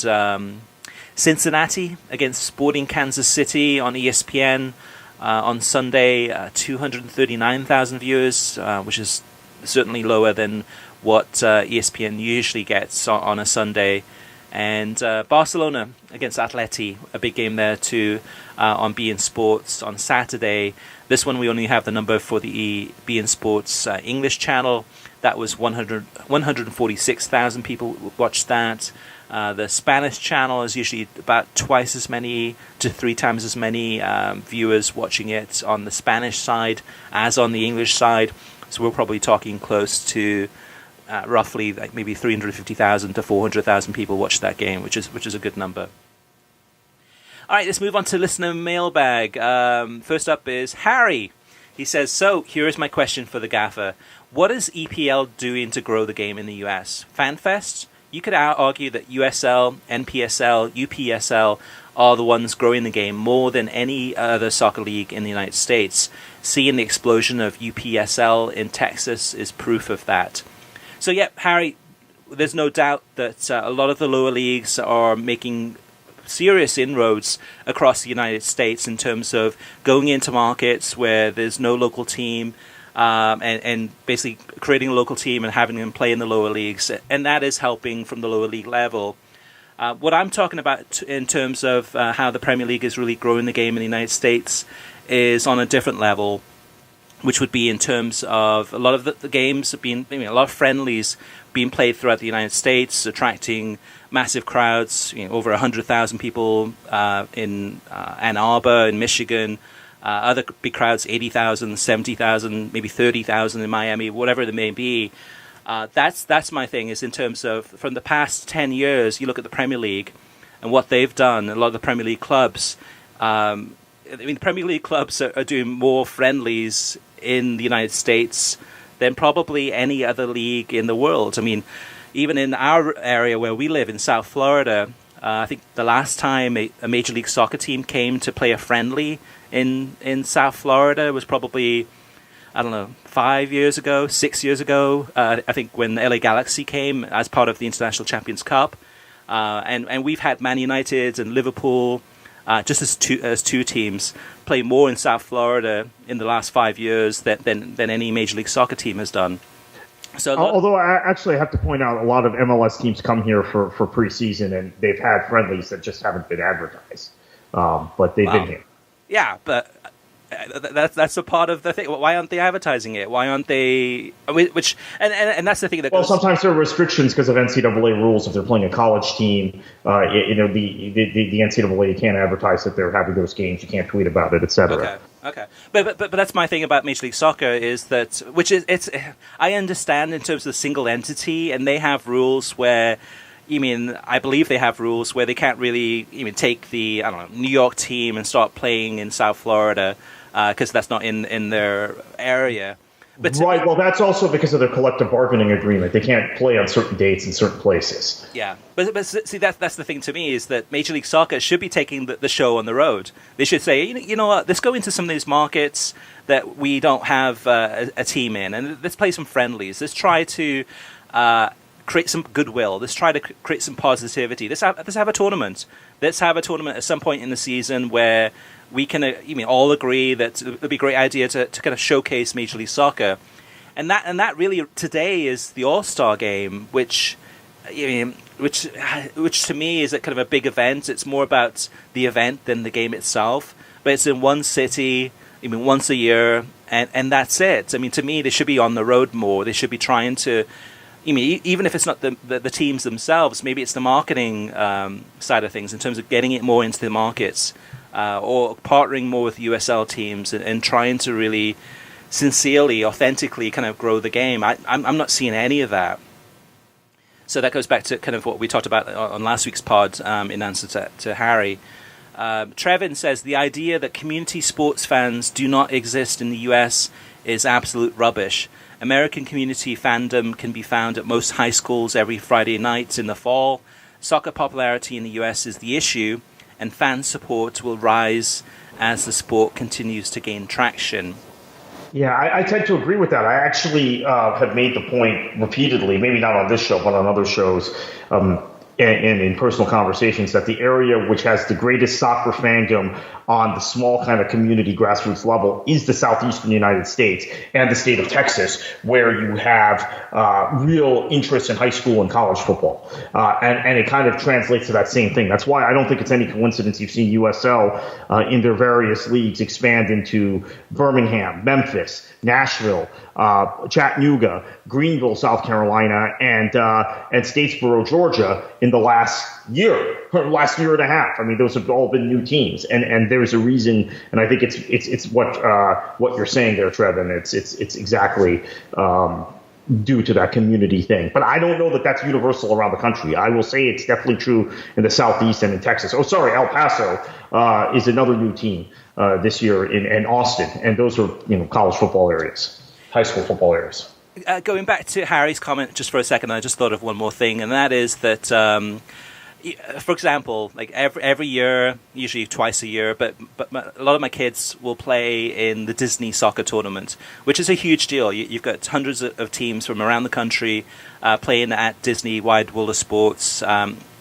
Cincinnati against Sporting Kansas City on ESPN on Sunday, 239,000 viewers, which is certainly lower than what ESPN usually gets on a Sunday. And Barcelona against Atleti, a big game there too, on beIN Sports on Saturday. This one we only have the number for the beIN Sports English channel. That was 146,000 people watched that. The Spanish channel is usually about twice as many to 3 times as many viewers watching it on the Spanish side as on the English side. So we're probably talking close to roughly like maybe 350,000 to 400,000 people watched that game, which is a good number. All right, let's move on to listener mailbag. First up is Harry. He says, so here is my question for the gaffer. What is EPL doing to grow the game in the US? FanFests? You could argue that USL, NPSL, UPSL are the ones growing the game more than any other soccer league in the United States. Seeing the explosion of UPSL in Texas is proof of that. So yeah, Harry, there's no doubt that a lot of the lower leagues are making serious inroads across the United States in terms of going into markets where there's no local team, and basically creating a local team and having them play in the lower leagues. And that is helping from the lower league level. What I'm talking about in terms of how the Premier League is really growing the game in the United States is on a different level, which would be in terms of a lot of the games being, a lot of friendlies being played throughout the United States, attracting massive crowds, over 100,000 people in Ann Arbor, in Michigan, other big crowds, 80,000, 70,000, maybe 30,000 in Miami, whatever it may be. That's my thing, is in terms of from the past 10 years, you look at the Premier League and what they've done, a lot of the Premier League clubs, the Premier League clubs are doing more friendlies in the United States than probably any other league in the world. I mean, even in our area where we live in South Florida, I think the last time a Major League Soccer team came to play a friendly in South Florida was probably, 5 years ago, 6 years ago. I think when the LA Galaxy came as part of the International Champions Cup. And we've had Man United and Liverpool, just as two teams, play more in South Florida in the last 5 years than any Major League Soccer team has done. So, although I actually have to point out, a lot of MLS teams come here for preseason, and they've had friendlies that just haven't been advertised, but they've been here. Yeah, but that's a part of the thing. Why aren't they advertising it? Why aren't they? Which and that's the thing that. Well, sometimes there are restrictions because of NCAA rules. If they're playing a college team, the NCAA can't advertise that they're having those games. You can't tweet about it, etc. Okay. But that's my thing about Major League Soccer is that, I understand in terms of the single entity, and they have rules where. I believe they have rules where they can't really take the New York team and start playing in South Florida because that's not in their area. But right. Well, that's also because of their collective bargaining agreement. They can't play on certain dates in certain places. Yeah, but see, that's the thing to me is that Major League Soccer should be taking the show on the road. They should say, you know what, let's go into some of these markets that we don't have a team in, and let's play some friendlies. Let's try to create some goodwill. Let's try to create some positivity. Let's have a tournament. Let's have a tournament at some point in the season where we can all agree that it would be a great idea to kind of showcase Major League Soccer. And that really today is the All-Star game, which to me is a kind of a big event. It's more about the event than the game itself. But it's in one city, once a year, and that's it. To me, they should be on the road more. They should be trying to even if it's not the teams themselves, maybe it's the marketing side of things in terms of getting it more into the markets or partnering more with USL teams and trying to really sincerely, authentically kind of grow the game. I'm not seeing any of that. So that goes back to kind of what we talked about on last week's pod in answer to Harry. Trevin says, the idea that community sports fans do not exist in the US is absolute rubbish. American community fandom can be found at most high schools every Friday night in the fall. soccer popularity in the US is the issue, and fan support will rise as the sport continues to gain traction. Yeah, I tend to agree with that. I actually have made the point repeatedly, maybe not on this show, but on other shows, and in personal conversations, that the area which has the greatest soccer fandom on the small kind of community grassroots level is the southeastern United States and the state of Texas, where you have real interest in high school and college football. And it kind of translates to that same thing. That's why I don't think it's any coincidence you've seen USL in their various leagues expand into Birmingham, Memphis, Nashville, Chattanooga, Greenville, South Carolina, and Statesboro, Georgia in the last year and a half. I mean, those have all been new teams, and there's a reason. And I think it's what you're saying there, Trev, and it's exactly due to that community thing. But I don't know that that's universal around the country. I will say it's definitely true in the Southeast and in Texas. Oh, sorry, El Paso is another new team this year in Austin, and those are college football areas. High school football areas. Going back to Harry's comment just for a second, I just thought of one more thing, and that is that, for example, like every year, usually twice a year, but a lot of my kids will play in the Disney soccer tournament, which is a huge deal. You've got hundreds of teams from around the country playing at Disney Wide World of Sports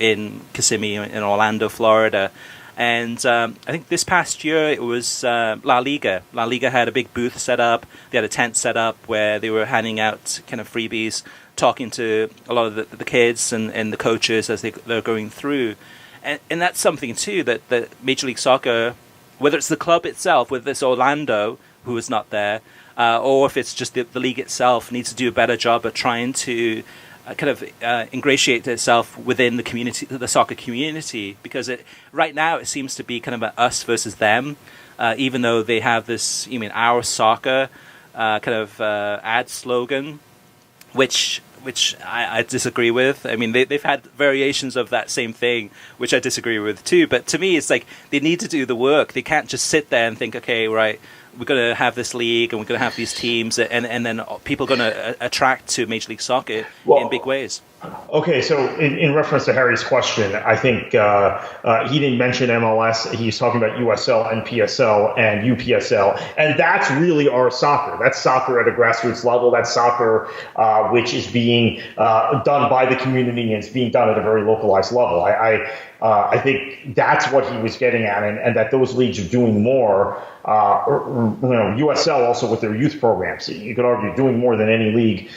in Kissimmee in Orlando, Florida. And I think this past year it was La Liga. La Liga had a big booth set up. They had a tent set up where they were handing out kind of freebies, talking to a lot of the kids and the coaches as they're going through. And that's something, too, that Major League Soccer, whether it's the club itself, whether it's Orlando, who is not there, or if it's just the league itself, needs to do a better job of trying to ingratiate itself within the community, the soccer community, because right now it seems to be kind of an us versus them, even though they have this, our soccer ad slogan, which I disagree with. I mean, they've had variations of that same thing, which I disagree with too. But to me, it's like they need to do the work. They can't just sit there and think, okay, right, we're going to have this league and we're going to have these teams, and then people are going to attract to Major League Soccer in big ways. Okay, so in reference to Harry's question, I think he didn't mention MLS. He's talking about USL, NPSL, and UPSL, and that's really our soccer. That's soccer at a grassroots level. That's soccer which is being done by the community, and it's being done at a very localized level. I think that's what he was getting at, and that those leagues are doing more. USL also with their youth programs, you could argue doing more than any league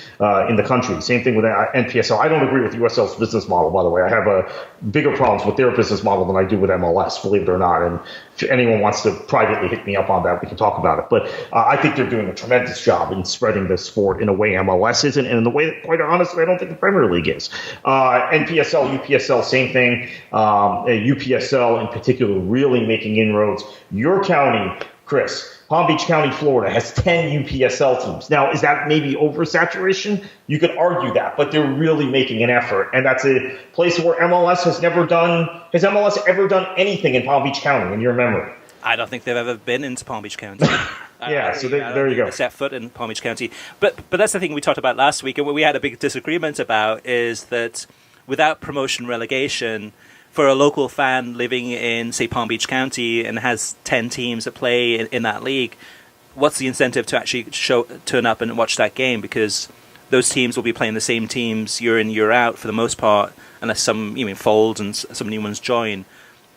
in the country. Same thing with NPSL. I don't agree with USL's business model, by the way. I have bigger problems with their business model than I do with MLS, believe it or not. And if anyone wants to privately hit me up on that, we can talk about it. But I think they're doing a tremendous job in spreading the sport in a way MLS isn't, and in the way that, quite honestly, I don't think the Premier League is. NPSL, UPSL, same thing. UPSL in particular really making inroads. Your county, Chris, Palm Beach County, Florida, has 10 UPSL teams. Now, is that maybe oversaturation? You could argue that, but they're really making an effort. And that's a place where MLS has never done. Has MLS ever done anything in Palm Beach County, in your memory? I don't think they've ever been into Palm Beach County. So there you go. Set foot in Palm Beach County. But that's the thing we talked about last week, and what we had a big disagreement about is that without promotion relegation, for a local fan living in, say, Palm Beach County and has 10 teams that play in that league, what's the incentive to actually turn up and watch that game? Because those teams will be playing the same teams year in, year out for the most part, unless some fold and some new ones join.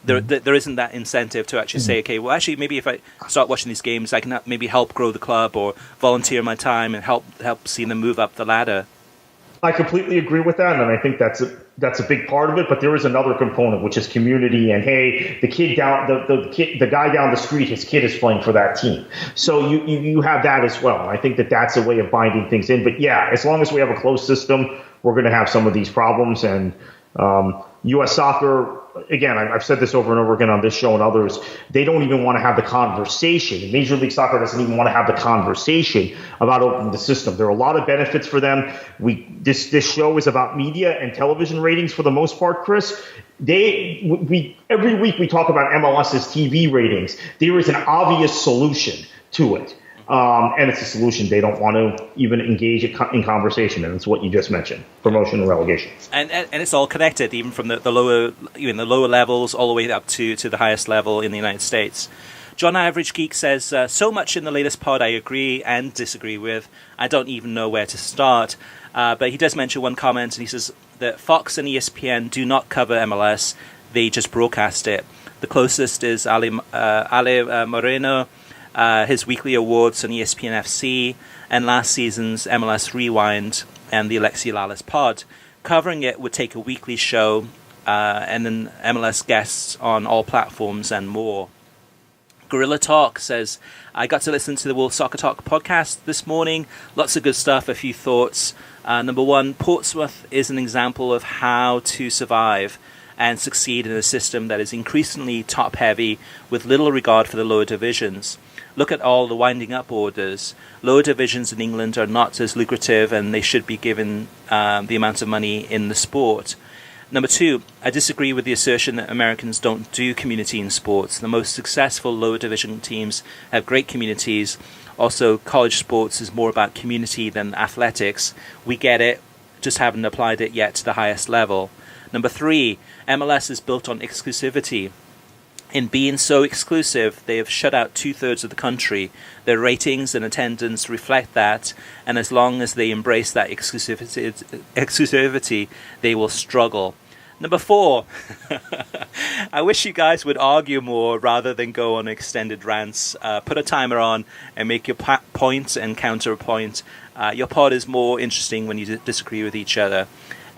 There isn't that incentive to actually say, okay, well, actually, maybe if I start watching these games, I can maybe help grow the club or volunteer my time and help see them move up the ladder. I completely agree with that, and I think that's a big part of it. But there is another component, which is community. And hey, the guy down the street, his kid is playing for that team. So you have that as well. And I think that's a way of binding things in. But yeah, as long as we have a closed system, we're going to have some of these problems. And U.S. Soccer, again, I've said this over and over again on this show and others, they don't even want to have the conversation. Major League Soccer doesn't even want to have the conversation about opening the system. There are a lot of benefits for them. This show is about media and television ratings for the most part, Chris. Every week we talk about MLS's TV ratings. There is an obvious solution to it. and it's a solution they don't want to even engage in conversation, and it's what you just mentioned: promotion and relegation. And it's all connected, even from the lower, even the lower levels, all the way up to the highest level in the United States. John Average Geek says, so much in the latest pod I agree and disagree with. I don't even know where to start. But he does mention one comment, and he says that Fox and ESPN do not cover MLS. They just broadcast it. The closest is Ale Moreno, his weekly awards on ESPN FC, and last season's MLS Rewind and the Alexi Lalas pod. Covering it would take a weekly show, and then MLS guests on all platforms and more. Gorilla Talk says, I got to listen to the World Soccer Talk podcast this morning. Lots of good stuff, a few thoughts. Number one, Portsmouth is an example of how to survive and succeed in a system that is increasingly top-heavy with little regard for the lower divisions. Look at all the winding up orders. Lower divisions in England are not as lucrative, and they should be given the amount of money in the sport. Number two, I disagree with the assertion that Americans don't do community in sports. The most successful lower division teams have great communities. Also, college sports is more about community than athletics. We get it, just haven't applied it yet to the highest level. Number three, MLS is built on exclusivity. In being so exclusive, they have shut out 2/3 of the country. Their ratings and attendance reflect that, and as long as they embrace that exclusivity, they will struggle. Number four, I wish you guys would argue more rather than go on extended rants. Put a timer on and make your point and counterpoint. Your pod is more interesting when you disagree with each other.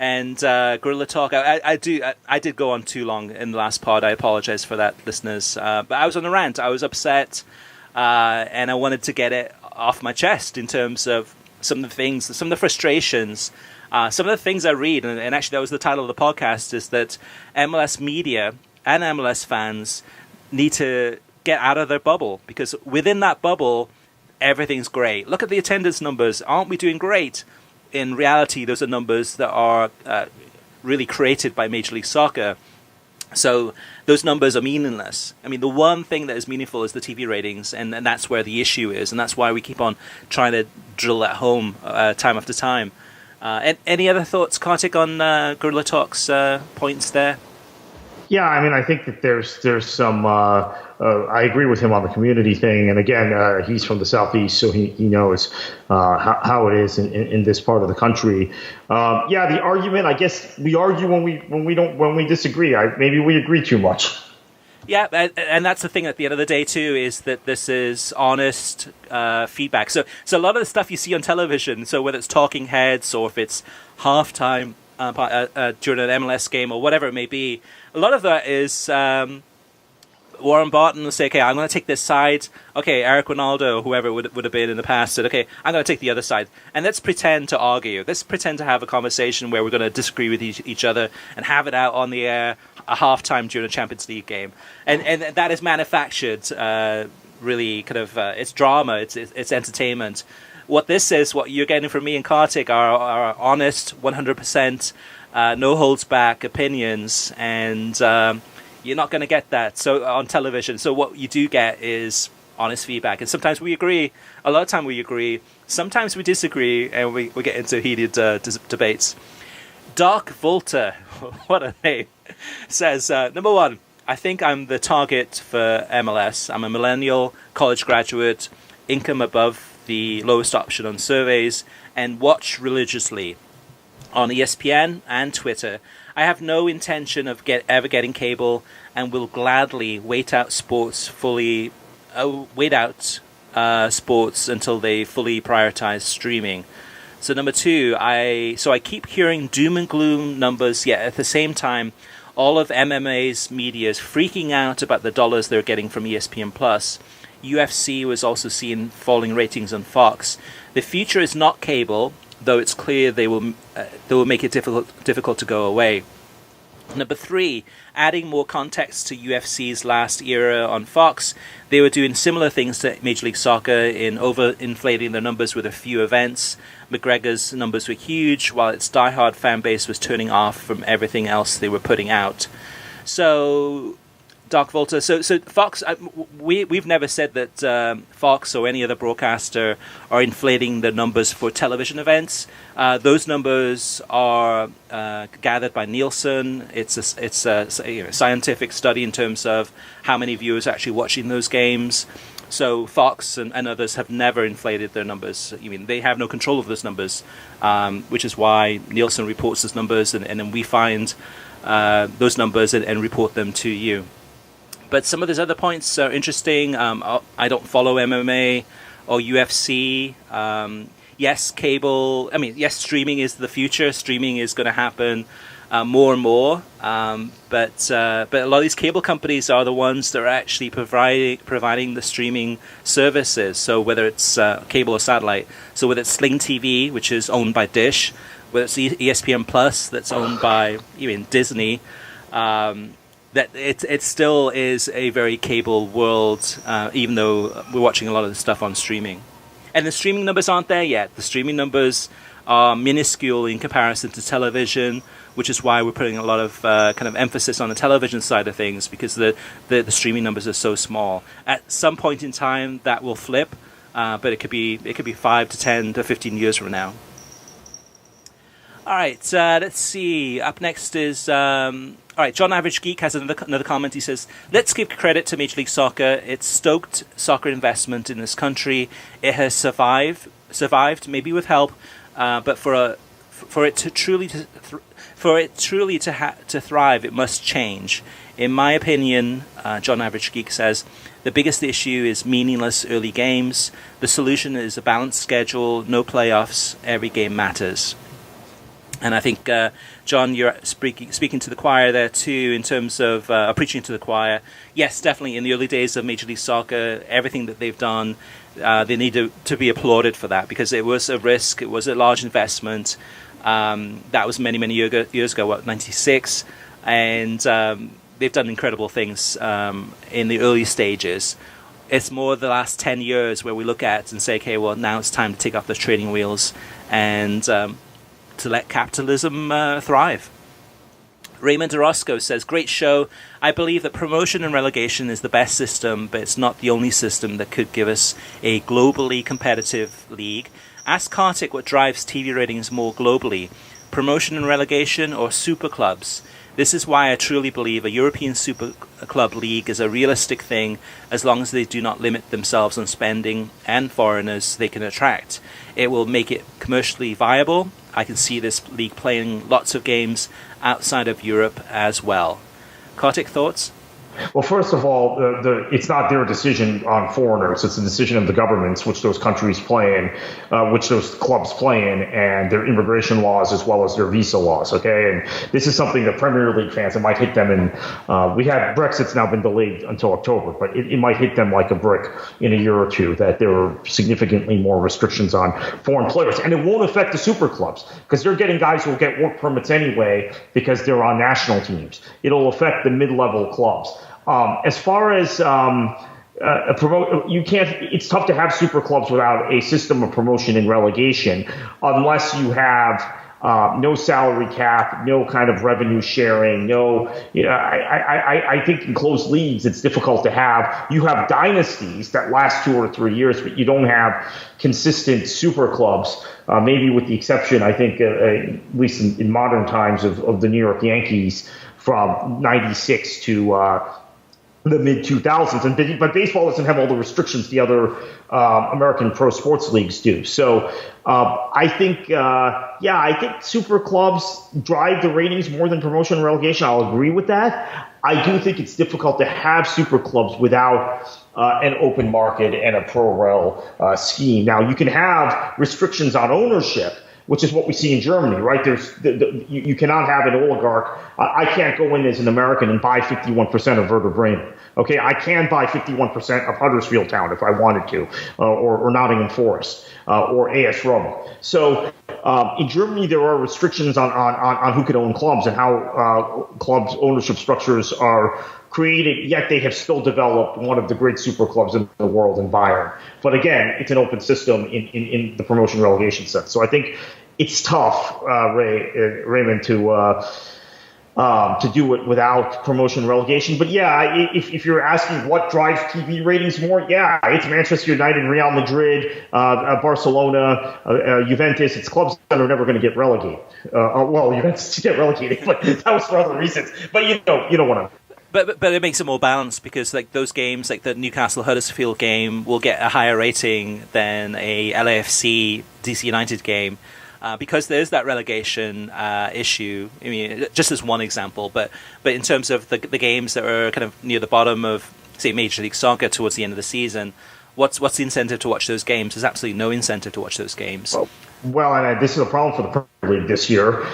And Gorilla Talk, I did go on too long in the last pod. I apologize for that, listeners. But I was on a rant. I was upset, and I wanted to get it off my chest in terms of some of the things, some of the frustrations, some of the things I read. And actually, that was the title of the podcast, is that MLS media and MLS fans need to get out of their bubble, because within that bubble, everything's great. Look at the attendance numbers. Aren't we doing great? In reality, those are numbers that are really created by Major League Soccer. So those numbers are meaningless. I mean, the one thing that is meaningful is the TV ratings, and that's where the issue is, and that's why we keep on trying to drill that home time after time. And any other thoughts, Kartik, on Gorilla Talk's points there? Yeah, I mean, I think that there's some. I agree with him on the community thing, and again, he's from the southeast, so he knows how it is in this part of the country. Yeah, the argument. I guess we argue when we disagree. Maybe we agree too much. Yeah, and that's the thing at the end of the day too, is that this is honest feedback. So a lot of the stuff you see on television, so whether it's talking heads or if it's halftime during an MLS game or whatever it may be, a lot of that is Warren Barton will say, okay, I'm going to take this side. Okay, Eric Ronaldo, whoever would have been in the past, said, okay, I'm going to take the other side. And let's pretend to argue. Let's pretend to have a conversation where we're going to disagree with each other and have it out on the air a halftime during a Champions League game. And that is manufactured, really kind of, it's drama, it's entertainment. What this is, what you're getting from me and Kartik, are honest, 100%, no holds back opinions, and you're not going to get that on television. So what you do get is honest feedback, and sometimes we agree. A lot of time we agree. Sometimes we disagree, and we get into heated debates. Dark Volta, what a name, says, number one, I think I'm the target for MLS. I'm a millennial, college graduate, income above the lowest option on surveys, and watch religiously on ESPN and Twitter. I have no intention of ever getting cable, and will gladly wait out sports until they fully prioritize streaming. So number two, I keep hearing doom and gloom numbers, yet at the same time, all of MMA's media is freaking out about the dollars they're getting from ESPN Plus. UFC was also seeing falling ratings on Fox. The future is not cable, though it's clear they will make it difficult to go away. Number three, adding more context to UFC's last era on Fox. They were doing similar things to Major League Soccer in overinflating their numbers with a few events. McGregor's numbers were huge, while its diehard fan base was turning off from everything else they were putting out. So Dark Volta. So Fox, we've never said that Fox or any other broadcaster are inflating the numbers for television events. Those numbers are gathered by Nielsen. It's a scientific study in terms of how many viewers are actually watching those games. So Fox and others have never inflated their numbers. I mean, they have no control of those numbers, which is why Nielsen reports those numbers, and then we find those numbers and report them to you. But some of those other points are interesting. I don't follow MMA or UFC. Yes, cable. I mean, yes, streaming is the future. Streaming is going to happen more and more. But a lot of these cable companies are the ones that are actually providing the streaming services. So whether it's cable or satellite. So whether it's Sling TV, which is owned by Dish, whether it's ESPN Plus, that's owned by even Disney. That it still is a very cable world, even though we're watching a lot of the stuff on streaming. And the streaming numbers aren't there yet. The streaming numbers are minuscule in comparison to television, which is why we're putting a lot of kind of emphasis on the television side of things, because the streaming numbers are so small. At some point in time, that will flip, but it could be 5 to 10 to 15 years from now. All right, let's see. Up next is... all right, John Average Geek has another comment. He says, let's give credit to Major League Soccer. It's stoked soccer investment in this country. It has survived, maybe with help, but for it truly to thrive, it must change. In my opinion, John Average Geek says, the biggest issue is meaningless early games. The solution is a balanced schedule, no playoffs, every game matters. And I think, John, you're speaking to the choir there too, in terms of preaching to the choir. Yes, definitely. In the early days of Major League Soccer, everything that they've done, they need to be applauded for that, because it was a risk, it was a large investment. That was many years ago, 96, and they've done incredible things in the early stages. It's more the last 10 years where we look at and say, okay, well, now it's time to take off those training wheels and to let capitalism thrive. Raymond Orozco says, great show. I believe that promotion and relegation is the best system, but it's not the only system that could give us a globally competitive league. Ask Kartik what drives TV ratings more globally, promotion and relegation or super clubs. This is why I truly believe a European Super Club League is a realistic thing, as long as they do not limit themselves on spending and foreigners they can attract. It will make it commercially viable. I can see this league playing lots of games outside of Europe as well. Kartik, thoughts? Well, first of all, it's not their decision on foreigners. It's the decision of the governments, which those countries play in, which those clubs play in, and their immigration laws as well as their visa laws. Okay, and this is something that Premier League fans, it might hit them in. Brexit's now been delayed until October, but it might hit them like a brick in a year or two that there are significantly more restrictions on foreign players, and it won't affect the super clubs because they're getting guys who will get work permits anyway because they're on national teams. It'll affect the mid-level clubs. As far as it's tough to have super clubs without a system of promotion and relegation unless you have no salary cap, no kind of revenue sharing, I think in closed leagues it's difficult to have. You have dynasties that last 2 or 3 years, but you don't have consistent super clubs, maybe with the exception, I think, at least in modern times, of the New York Yankees from 96 to the mid-2000s, but baseball doesn't have all the restrictions the other American pro sports leagues do. So I think super clubs drive the ratings more than promotion and relegation. I'll agree with that. I do think it's difficult to have super clubs without an open market and a pro-rel scheme. Now, you can have restrictions on ownership, which is what we see in Germany, right? You cannot have an oligarch. I can't go in as an American and buy 51% of Werder Bremen. Okay, I can buy 51% of Huddersfield Town if I wanted to, or Nottingham Forest, or AS Roma. So in Germany, there are restrictions on who can own clubs and how clubs' ownership structures are created, yet they have still developed one of the great super clubs in the world in Bayern. But again, it's an open system in the promotion relegation sense. So I think it's tough, Raymond, to to do it without promotion relegation. But yeah, if you're asking what drives TV ratings more, yeah, it's Manchester United, Real Madrid, Barcelona, Juventus. It's clubs that are never going to get relegated. Well, Juventus get relegated, but that was for other reasons. But you don't want to. But it makes it more balanced because like those games, like the Newcastle Huddersfield game, will get a higher rating than a LAFC DC United game. Because there's that relegation issue. I mean, just as one example, but in terms of the games that are kind of near the bottom of, say, Major League Soccer towards the end of the season, what's the incentive to watch those games? There's absolutely no incentive to watch those games. Well, and this is a problem for the Premier League this year,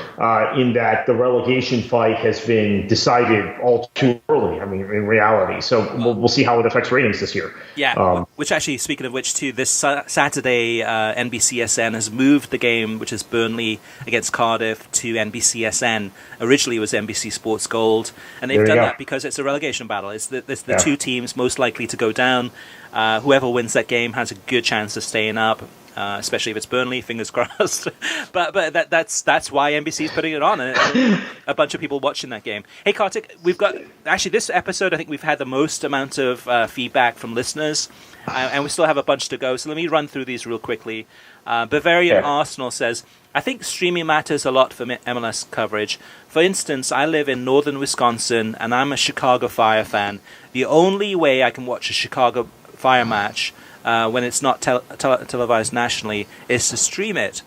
in that the relegation fight has been decided all too early. I mean, in reality, so we'll see how it affects ratings this year. Yeah, which actually, speaking of which, too, this Saturday, NBCSN has moved the game, which is Burnley against Cardiff, to NBCSN. Originally, it was NBC Sports Gold, and they've done that because it's a relegation battle. It's the two teams most likely to go down. Whoever wins that game has a good chance of staying up. Especially if it's Burnley, fingers crossed. but that's why NBC's putting it on, and a bunch of people watching that game. Hey, Kartik, we've got actually this episode. I think we've had the most amount of feedback from listeners, and we still have a bunch to go. So let me run through these real quickly. Bavarian Arsenal says, I think streaming matters a lot for MLS coverage. For instance, I live in northern Wisconsin, and I'm a Chicago Fire fan. The only way I can watch a Chicago Fire match when it's not televised nationally is to stream it.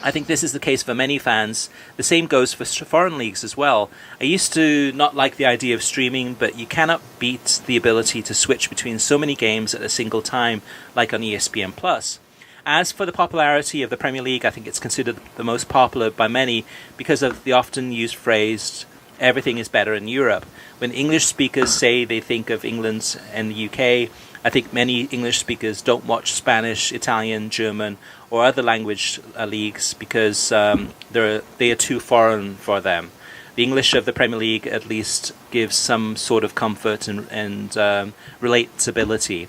I think this is the case for many fans. The same goes for foreign leagues as well. I used to not like the idea of streaming, but you cannot beat the ability to switch between so many games at a single time, like on ESPN+. As for the popularity of the Premier League, I think it's considered the most popular by many because of the often used phrase, everything is better in Europe. When English speakers say they think of England and the UK, I think many English speakers don't watch Spanish, Italian, German, or other language leagues because they are too foreign for them. The English of the Premier League at least gives some sort of comfort and relatability.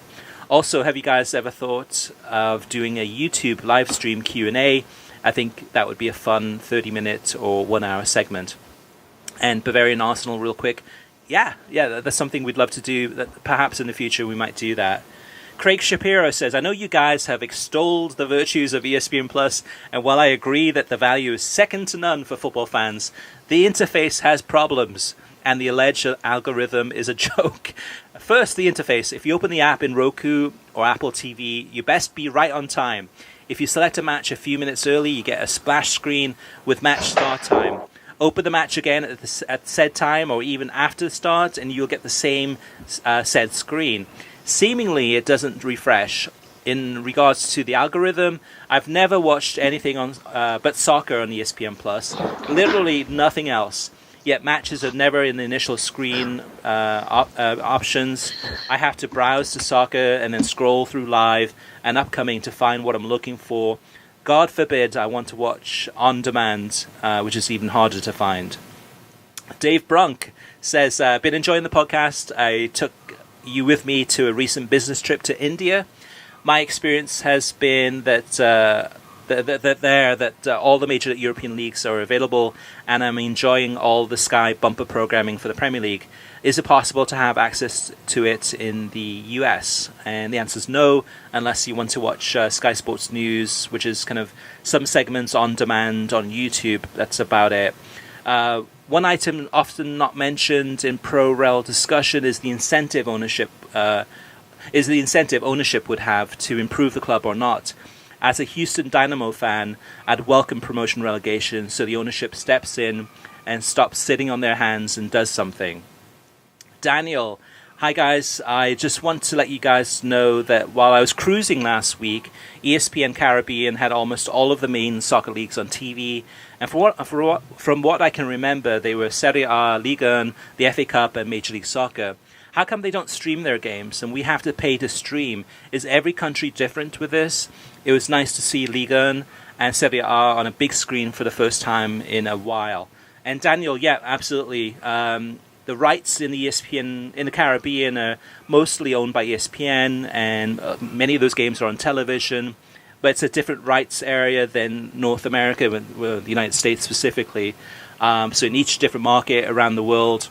Also, have you guys ever thought of doing a YouTube live stream Q&A? I think that would be a fun 30-minute or 1-hour segment. And Bavarian Arsenal, real quick. Yeah, that's something we'd love to do. That perhaps in the future we might do that. Craig Shapiro says, I know you guys have extolled the virtues of ESPN+, and while I agree that the value is second to none for football fans, the interface has problems, and the alleged algorithm is a joke. First, the interface. If you open the app in Roku or Apple TV, you best be right on time. If you select a match a few minutes early, you get a splash screen with match start time. Open the match again at said time or even after the start, and you'll get the same said screen. Seemingly, it doesn't refresh. In regards to the algorithm, I've never watched anything on but soccer on ESPN+. Literally nothing else. Yet matches are never in the initial screen options. I have to browse to soccer and then scroll through live and upcoming to find what I'm looking for. God forbid I want to watch on demand, which is even harder to find. Dave Brunk says, been enjoying the podcast. I took you with me to a recent business trip to India. My experience has been that all the major European leagues are available, and I'm enjoying all the Sky bumper programming for the Premier League. Is it possible to have access to it in the US? And the answer is no, unless you want to watch Sky Sports News, which is kind of some segments on demand on YouTube. That's about it. One item often not mentioned in pro-rel discussion is the incentive ownership. Ownership would have to improve the club or not. As a Houston Dynamo fan, I'd welcome promotion relegation so the ownership steps in and stops sitting on their hands and does something. Daniel, hi guys. I just want to let you guys know that while I was cruising last week, ESPN Caribbean had almost all of the main soccer leagues on TV. And from what I can remember, they were Serie A, Liga 1, the FA Cup, and Major League Soccer. How come they don't stream their games and we have to pay to stream? Is every country different with this? It was nice to see Liga 1 and Serie A on a big screen for the first time in a while. And Daniel, yeah, absolutely. The rights in the ESPN in the Caribbean are mostly owned by ESPN, and many of those games are on television. But it's a different rights area than North America, the United States specifically. So in each different market around the world,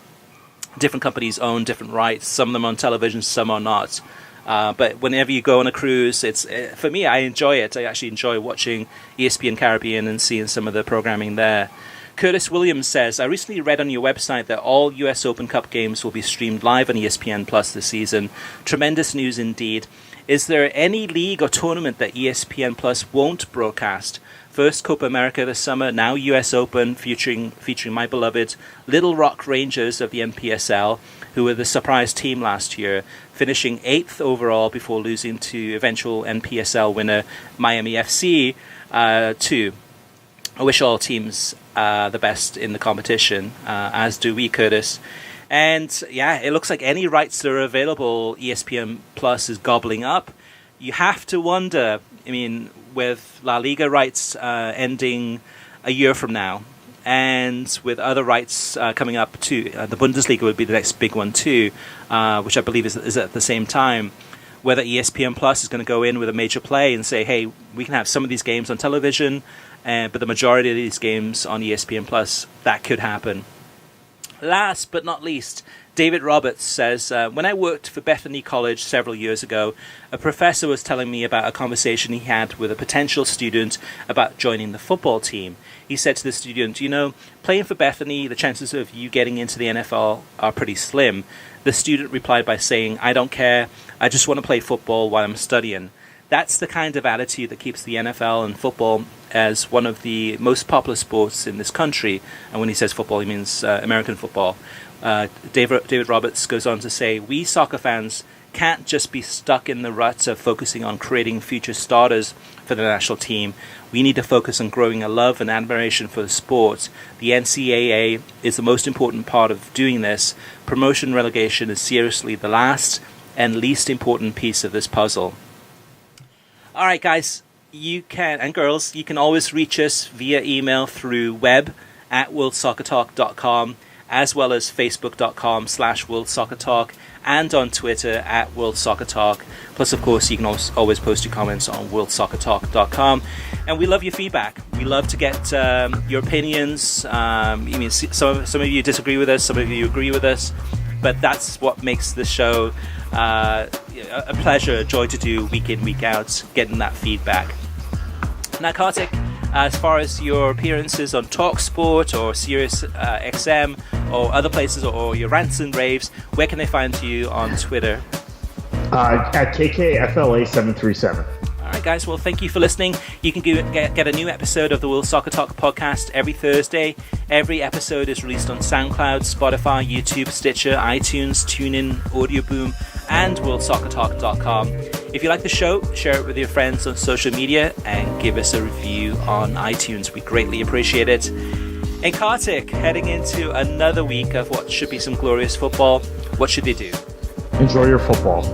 different companies own different rights. Some of them on television, some are not. But whenever you go on a cruise, it's for me, I enjoy it. I actually enjoy watching ESPN Caribbean and seeing some of the programming there. Curtis Williams says, I recently read on your website that all US Open Cup games will be streamed live on ESPN Plus this season. Tremendous news indeed. Is there any league or tournament that ESPN Plus won't broadcast? First Copa America this summer, now US Open, featuring my beloved Little Rock Rangers of the NPSL, who were the surprise team last year, finishing 8th overall before losing to eventual NPSL winner Miami FC 2. I wish all teams the best in the competition, as do we, Curtis. And yeah, it looks like any rights that are available, ESPN Plus is gobbling up. You have to wonder, I mean, with La Liga rights ending a year from now, and with other rights coming up too, the Bundesliga would be the next big one too, which I believe is at the same time, whether ESPN Plus is going to go in with a major play and say, hey, we can have some of these games on television, but the majority of these games on ESPN Plus, that could happen. Last but not least, David Roberts says, when I worked for Bethany College several years ago, a professor was telling me about a conversation he had with a potential student about joining the football team. He said to the student, you know, playing for Bethany, the chances of you getting into the NFL are pretty slim. The student replied by saying, I don't care, I just want to play football while I'm studying. That's the kind of attitude that keeps the NFL and football as one of the most popular sports in this country. And when he says football, he means American football. David Roberts goes on to say, we soccer fans can't just be stuck in the ruts of focusing on creating future starters for the national team. We need to focus on growing a love and admiration for the sport. The NCAA is the most important part of doing this. Promotion relegation is seriously the last and least important piece of this puzzle. All right, guys, you can, and girls, you can always reach us via email through web at worldsoccertalk.com, as well as facebook.com/worldsoccertalk, and on Twitter at worldsoccertalk. Plus, of course, you can always post your comments on worldsoccertalk.com. And we love your feedback. We love to get your opinions. I mean, some of you disagree with us, some of you agree with us, but that's what makes the show a pleasure, a joy to do week in, week out, getting that feedback. Now, Kartik, as far as your appearances on TalkSport or Sirius XM or other places, or your rants and raves, where can they find you on Twitter? At KKFLA737. All right, guys. Well, thank you for listening. You can get a new episode of the World Soccer Talk podcast every Thursday. Every episode is released on SoundCloud, Spotify, YouTube, Stitcher, iTunes, TuneIn, Audioboom, and worldsoccertalk.com. If you like the show, share it with your friends on social media and give us a review on iTunes. We greatly appreciate it. And Kartik, heading into another week of what should be some glorious football, what should they do? Enjoy your football.